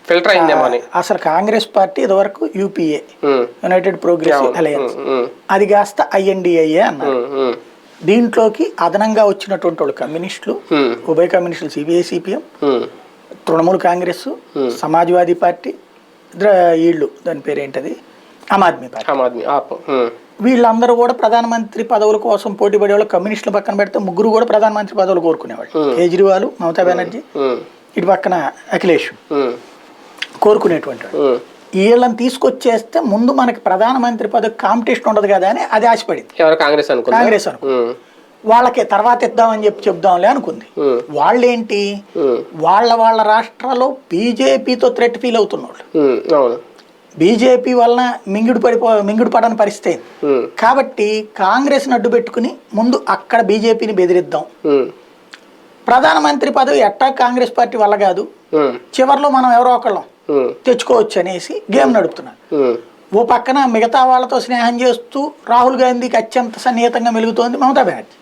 ఫిల్టర్ అయిందేమో అని. అసలు కాంగ్రెస్ పార్టీ ఇదివరకు యూపీఏ, యునైటెడ్ ప్రోగ్రెసివ్ అలయన్స్, అది కాస్త ఐఎన్డిఏ అన్నారు. దీంట్లోకి అదనంగా వచ్చినటువంటి వాళ్ళు కమ్యూనిస్టులు, ఉభయ కమ్యూనిస్టులు CPI CPM, Trinamool Congress, Samajwadi party, వీళ్ళు దాని పేరు ఏంటది ఆమ్ ఆద్మీ పార్టీ, వీళ్ళందరూ కూడా ప్రధానమంత్రి పదవుల కోసం పోటీ పడేవాళ్ళు. కమ్యూనిస్టుల పక్కన పెడితే ముగ్గురు కూడా ప్రధానమంత్రి పదవులు కోరుకునేవాళ్ళు. కేజ్రీవాల్, మమతా బెనర్జీ, ఇటు పక్కన అఖిలేష్ కోరుకునేటువంటి వాడు. వీళ్ళని తీసుకొచ్చేస్తే ముందు మనకి ప్రధానమంత్రి పదవి కాంపిటీషన్ ఉండదు కదా అని అది ఆశపడింది కాంగ్రెస్ అనుకుంది. వాళ్ళకి తర్వాత ఇద్దామని చెప్దాంలే అనుకుంది. వాళ్ళేంటి, వాళ్ళ రాష్ట్రాల్లో బీజేపీతో థ్రెట్ ఫీల్ అవుతున్నాడు. బీజేపీ వలన మింగుడు పడని పరిస్థితి. కాబట్టి కాంగ్రెస్ అడ్డు పెట్టుకుని ముందు అక్కడ బీజేపీని బెదిరిద్దాం, ప్రధానమంత్రి పదవి ఎట్టా కాంగ్రెస్ పార్టీ వల్ల కాదు, చివరిలో మనం ఎవరో ఒకళ్ళం తెచ్చుకోవచ్చు అనేసి గేమ్ నడుపుతున్నారు. ఓ పక్కన మిగతా వాళ్ళతో స్నేహం చేస్తూ రాహుల్ గాంధీకి అత్యంత సన్నిహితంగా మెలుగుతోంది మమతా బెనర్జీ.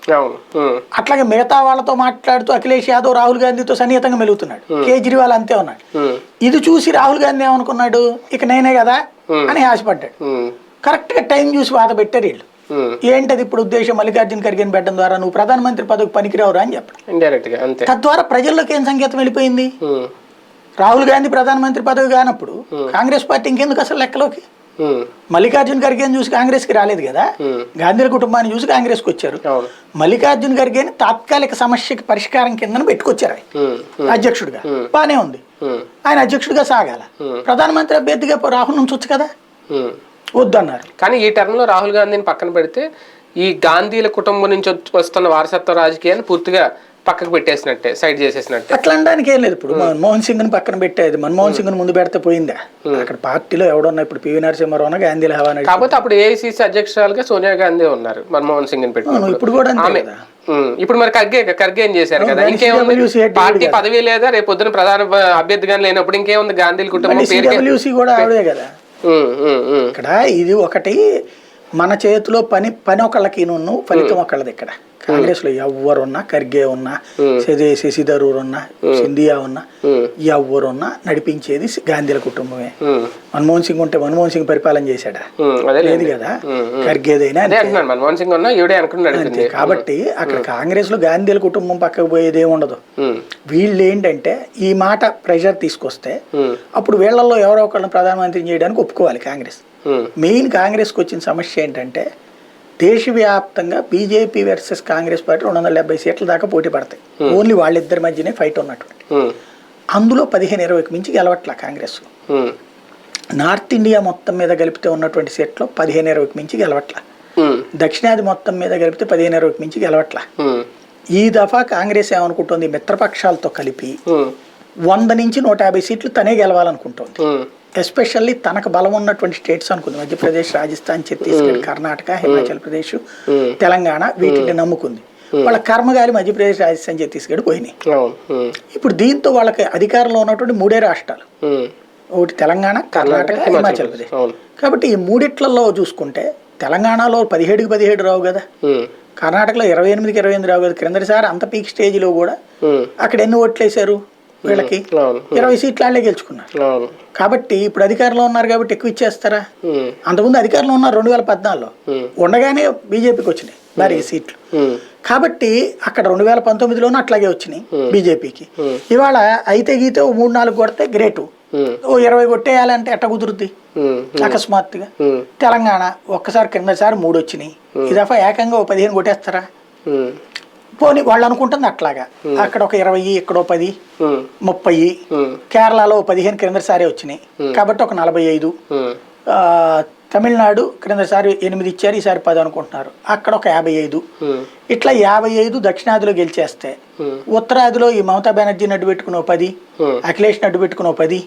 అట్లాగే మిగతా వాళ్ళతో మాట్లాడుతూ అఖిలేష్ యాదవ్ రాహుల్ గాంధీతో సన్నిహితంగా మెలుగుతున్నాడు. కేజ్రీవాల్ అంతే ఉన్నాడు. ఇది చూసి రాహుల్ గాంధీ ఏమనుకున్నాడు, ఇక నేనే కదా అని ఆశపడ్డాడు. కరెక్ట్ గా టైం చూసి వాత పెట్టారు వీళ్ళు. ఏంటది ఇప్పుడు ఉద్దేశం, మల్లికార్జున ఖర్గేని పెట్టడం ద్వారా నువ్వు ప్రధానమంత్రి పదవికి పనికిరావురా అని చెప్పడం. తద్వారా ప్రజల్లోకి ఏం సంకేతం వెళ్ళిపోయింది, రాహుల్ గాంధీ ప్రధానమంత్రి పదవి కానప్పుడు కాంగ్రెస్ పార్టీ ఇంకెందుకు అసలు లెక్కలోకి. మల్లికార్జున ఖర్గేని చూసి కాంగ్రెస్ కి రాలేదు కదా, గాంధీల కుటుంబాన్ని చూసి కాంగ్రెస్ కి వచ్చారు. మల్లికార్జున ఖర్గేని తాత్కాలిక సమస్యకి పరిష్కారం కింద పెట్టుకొచ్చారు అధ్యక్షుడిగా, బానే ఉంది, ఆయన అధ్యక్షుడిగా సాగాల. ప్రధానమంత్రి అభ్యర్థిగా రాహుల్ నుంచి వచ్చు కదా, వద్దన్నారు. కానీ ఈ టర్మ్ లో రాహుల్ గాంధీని పక్కన పెడితే ఈ గాంధీల కుటుంబం నుంచి వస్తున్న వారసత్వ రాజకీయాన్ని పూర్తిగా పక్కకు పెట్టేసినట్టే, సైడ్ చేసేసినట్టే. అట్లా అనడానికి ఏం లేదు. ఇప్పుడు మన్మోహన్ సింగ్ ని పక్కన పెట్టేది, మన్మోహన్ సింగ్ ముందు పెడితే పోయిందా, అక్కడ పార్టీలో ఎవడున్నా ఇప్పుడు పివి నరసింహారావు గాంధీల హవా. కాకపోతే అప్పుడు ఏఐసిసి అధ్యక్షురాలుగా సోనియా గాంధీ ఉన్నారు మన్మోహన్ సింగ్ ని పెట్టి. ఇప్పుడు కూడా ఇప్పుడు మరి ఖర్గే ఏం చేశారు కదా, ఇంకేముంది, పార్టీ పదవి లేదా, రేపు పొద్దున ప్రధాన అభ్యర్థిగా లేనప్పుడు ఇంకేముంది, గాంధీల కుటుంబం కూడా ఆవిడే కదా. ఇక్కడ ఇది ఒకటి, మన చేతిలో పని ఒకళ్ళకి ఫలితం ఒకళ్ళది. ఇక్కడ కాంగ్రెస్ లో ఎవరున్నా, ఖర్గే ఉన్నా, శశి థరూర్ ఉన్నా, సింధియా ఉన్నా, ఎవరున్నా నడిపించేది గాంధీల కుటుంబమే. మన్మోహన్ సింగ్ ఉంటే మన్మోహన్ సింగ్ పరిపాలన చేశాడా, లేదు కదా. ఖర్గేదైనా అంతే. కాబట్టి అక్కడ కాంగ్రెస్ లో గాంధీల కుటుంబం పక్కకు పోయేది ఏమి ఉండదు. వీళ్ళు ఏంటంటే ఈ మాట ప్రెషర్ తీసుకొస్తే అప్పుడు వీళ్ళల్లో ఎవరో ఒకళ్ళని ప్రధానమంత్రి చేయడానికి ఒప్పుకోవాలి కాంగ్రెస్. మెయిన్ కాంగ్రెస్కి వచ్చిన సమస్య ఏంటంటే దేశవ్యాప్తంగా బీజేపీ వర్సెస్ కాంగ్రెస్ పార్టీ 270 సీట్ల దాకా పోటీ పడతాయి. ఓన్లీ వాళ్ళిద్దరి మధ్యనే ఫైట్ ఉన్నటువంటి. అందులో 15-20కి మించి గెలవట్ల కాంగ్రెస్. నార్త్ ఇండియా మొత్తం మీద కలిపితే ఉన్నటువంటి సీట్లో 15-20కి మించి గెలవట్ల. దక్షిణాది మొత్తం మీద కలిపితే 15-20కి మించి గెలవట్ల. ఈ దఫా కాంగ్రెస్ ఏమనుకుంటుంది, మిత్రపక్షాలతో కలిపి 100 నుంచి 150 సీట్లు తనే గెలవాలనుకుంటోంది. ఎస్పెషల్లీ తనకు బలం ఉన్నటువంటి స్టేట్స్ అనుకుంది, మధ్యప్రదేశ్, రాజస్థాన్, ఛత్తీస్గఢ్, కర్ణాటక, హిమాచల్ ప్రదేశ్, తెలంగాణ, వీటిని నమ్ముకుంది. వాళ్ళ కర్మగాలి మధ్యప్రదేశ్, రాజస్థాన్, ఛత్తీస్గఢ్ పోయినాయి. ఇప్పుడు దీంతో వాళ్ళకి అధికారంలో ఉన్నటువంటి 3 రాష్ట్రాలు, ఒకటి తెలంగాణ, కర్ణాటక, హిమాచల్ ప్రదేశ్. కాబట్టి ఈ మూడిట్లలో చూసుకుంటే తెలంగాణలో 17కి 17 రావు కదా, కర్ణాటకలో 28కి 28 రావు కదా. క్రిందటిసారి అంత పీక్ స్టేజ్ లో కూడా అక్కడ ఎన్ని ఓట్లు వేశారు, వీళ్ళకి 20 సీట్లు వాళ్ళే గెలుచుకున్నారు. కాబట్టి ఇప్పుడు అధికారంలో ఉన్నారు కాబట్టి ఎక్కువ ఇచ్చేస్తారా. అంతకుముందు అధికారంలో ఉన్నారు 2014లో, ఉండగానే బీజేపీకి వచ్చినాయి భారీ సీట్లు. కాబట్టి అక్కడ 2019లోనూ అట్లాగే వచ్చినాయి బీజేపీకి. ఇవాళ అయితే గీతే 3-4 కొడితే గ్రేటు, 20 కొట్టేయాలంటే ఎట్ట కుదురుద్ది అకస్మాత్తుగా. తెలంగాణ ఒక్కసారి కిందసారి 3 వచ్చినాయి, ఈ దఫా ఏకంగా 15 కొట్టేస్తారా. పోనీ వాళ్ళు అనుకుంటుంది అట్లాగా, అక్కడ ఒక 20, ఇక్కడ 10, 30, కేరళలో 15 క్రిందసారి వచ్చినాయి కాబట్టి ఒక 45, తమిళనాడు క్రిందసారి 8 ఇచ్చారు, ఈసారి 10 అనుకుంటున్నారు, అక్కడ ఒక 55, ఇట్లా 55 దక్షిణాదిలో గెలిచేస్తే ఉత్తరాదిలో ఈ మమతా బెనర్జీని అడ్డు పెట్టుకుని 10, అఖిలేష్ అడ్డు పెట్టుకుని 10,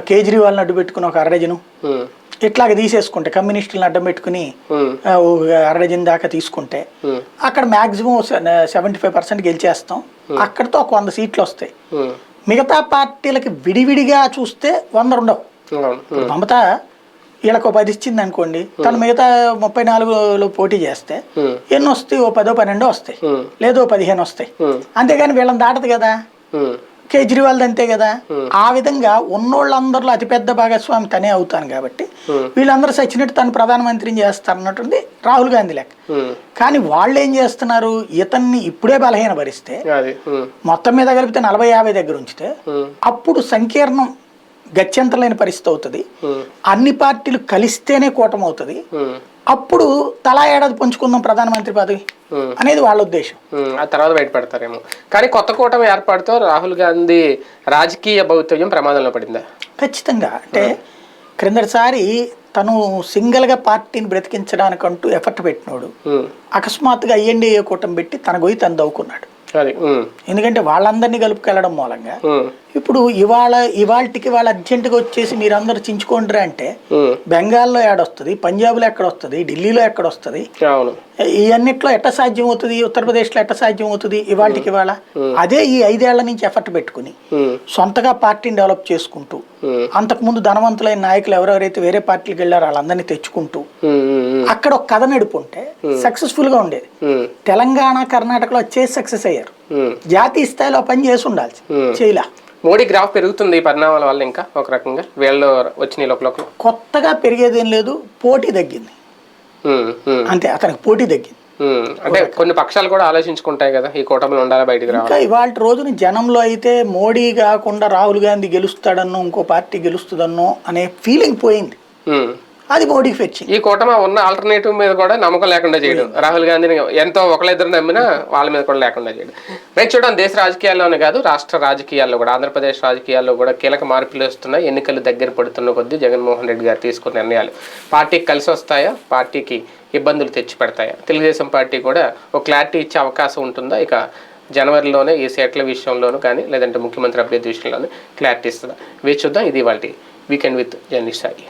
కేజ్రీవాల్ని అడ్డు పెట్టుకుని ఒక 60, ఇట్లాగ తీసేసుకుంటే కమ్యూనిస్టులను అడ్డం పెట్టుకుని 60 దాకా తీసుకుంటే అక్కడ మాక్సిమం 75% గెలిచేస్తాం, అక్కడితో ఒక 100 సీట్లు వస్తాయి. మిగతా పార్టీలకి విడివిడిగా చూస్తే 100 ఉండవు. మమత వీళ్ళకి 10 ఇచ్చింది అనుకోండి, తను మిగతా 34లో పోటీ చేస్తే ఎన్ని వస్తాయి, 10, 12 వస్తాయి, లేదో 15 వస్తాయి, అంతేగాని వీళ్ళని దాటదు కదా. కేజ్రీవాల్ అంతే కదా. ఆ విధంగా ఉన్నోళ్ళందరిలో అతిపెద్ద భాగస్వామి తనే అవుతాను కాబట్టి వీళ్ళందరూ సచ్చినట్టు తను ప్రధానమంత్రిని చేస్తారన్నట్టుంది రాహుల్ గాంధీ లెక్క. కానీ వాళ్ళు ఏం చేస్తున్నారు, ఇతన్ని ఇప్పుడే బలహీనపరిస్తే మొత్తం మీద కలిపితే 40-50 దగ్గర ఉంచితే అప్పుడు సంకీర్ణం గత్యంతరలేని పరిస్థితి అవుతుంది. అన్ని పార్టీలు కలిస్తేనే కూటమి అవుతుంది. అప్పుడు తలా ఏడాది పంచుకుందాం ప్రధానమంత్రి పదవి అనేది వాళ్ళ ఉద్దేశం. ఆ తర్వాత బయటపడతారేమో. కానీ కొత్త కూటమి ఏర్పాటుతో రాహుల్ గాంధీ రాజకీయ భవితవ్యం ప్రమాదంలో పడిందా? ఖచ్చితంగా. అంటే క్రిందటిసారి తను సింగిల్గా పార్టీని బ్రతికించడానికంటూ ఎఫర్ట్ పెట్టినోడు అకస్మాత్తుగా INDA కూటమి పెట్టి తన గొయ్యి తను దవ్వుకున్నాడు. ఎందుకంటే వాళ్ళందరినీ కలుపుకెళ్ళడం మూలంగా ఇప్పుడు ఇవాళకి వాళ్ళు అర్జెంటుగా వచ్చేసి మీరందరూ చించుకోండి అంటే బెంగాల్లో ఏడొస్తుంది, పంజాబ్లో ఎక్కడొస్తుంది, ఢిల్లీలో ఎక్కడొస్తుంది, ఇవన్నిట్లో ఎట్ట సాధ్యం అవుతుంది, ఉత్తరప్రదేశ్లో ఎట్ట సాధ్యం అవుతుంది ఇవాళకి ఇవాళ. అదే ఈ 5 ఏళ్ల నుంచి ఎఫర్ట్ పెట్టుకుని సొంతగా పార్టీని డెవలప్ చేసుకుంటూ అంతకుముందు ధనవంతులైన నాయకులు ఎవరెవరైతే వేరే పార్టీలకు వెళ్ళారో వాళ్ళందరినీ తెచ్చుకుంటూ అక్కడ ఒక కథ నడుపుంటే సక్సెస్ఫుల్ గా ఉండేది. తెలంగాణ, కర్ణాటకలో చేసి సక్సెస్ అయ్యారు, జాతీయ స్థాయిలో పని చేసి ఉండాలి, చేయలే. మోడీ గ్రాఫ్ పెరుగుతుంది ఈ పరిణామాల వల్ల. ఇంకా ఒక రకంగా వీళ్ళు వచ్చిన లోపల కొత్తగా పెరిగేదేం లేదు, పోటీ తగ్గింది అంతే. అతనికి పోటీ తగ్గింది. అంటే కొన్ని పక్షాలు కూడా ఆలోచించుకుంటాయి కదా ఈ కూటమిలో ఉండాలి బయటకు రావాలి. ఇంకా ఇవాళ రోజున జనంలో అయితే మోడీ కాకుండా రాహుల్ గాంధీ గెలుస్తాడన్నో ఇంకో పార్టీ గెలుస్తుందన్నో అనే ఫీలింగ్ పోయింది. అది మోడీకి ఫెచ్చింగ్. ఈ కూటమి ఉన్న ఆల్టర్నేటివ్ మీద కూడా నమ్మకం లేకుండా చేయడం, రాహుల్ గాంధీని ఎంతో ఒకళ్ళిద్దరు నమ్మినా వాళ్ళ మీద కూడా లేకుండా చేయడం. రైట్, చూడండి దేశ రాజకీయాల్లోనే కాదు రాష్ట్ర రాజకీయాల్లో కూడా, ఆంధ్రప్రదేశ్ రాజకీయాల్లో కూడా కీలక మార్పులు వస్తున్నాయి. ఎన్నికలు దగ్గర పడుతున్న కొద్దీ జగన్మోహన్ రెడ్డి గారు తీసుకున్న నిర్ణయాలు పార్టీకి కలిసి వస్తాయా, పార్టీకి ఇబ్బందులు తెచ్చి పెడతాయా? తెలుగుదేశం పార్టీ కూడా ఒక క్లారిటీ ఇచ్చే అవకాశం ఉంటుందా? ఇక జనవరిలోనే ఈ సీట్ల విషయంలోనూ కానీ లేదంటే ముఖ్యమంత్రి అభ్యర్థి విషయంలోనూ క్లారిటీ ఇస్తుందా? వేచి చూద్దాం. ఇది వాళ్ళ వీకెండ్ విత్ జర్నలిస్ట్ సాయి.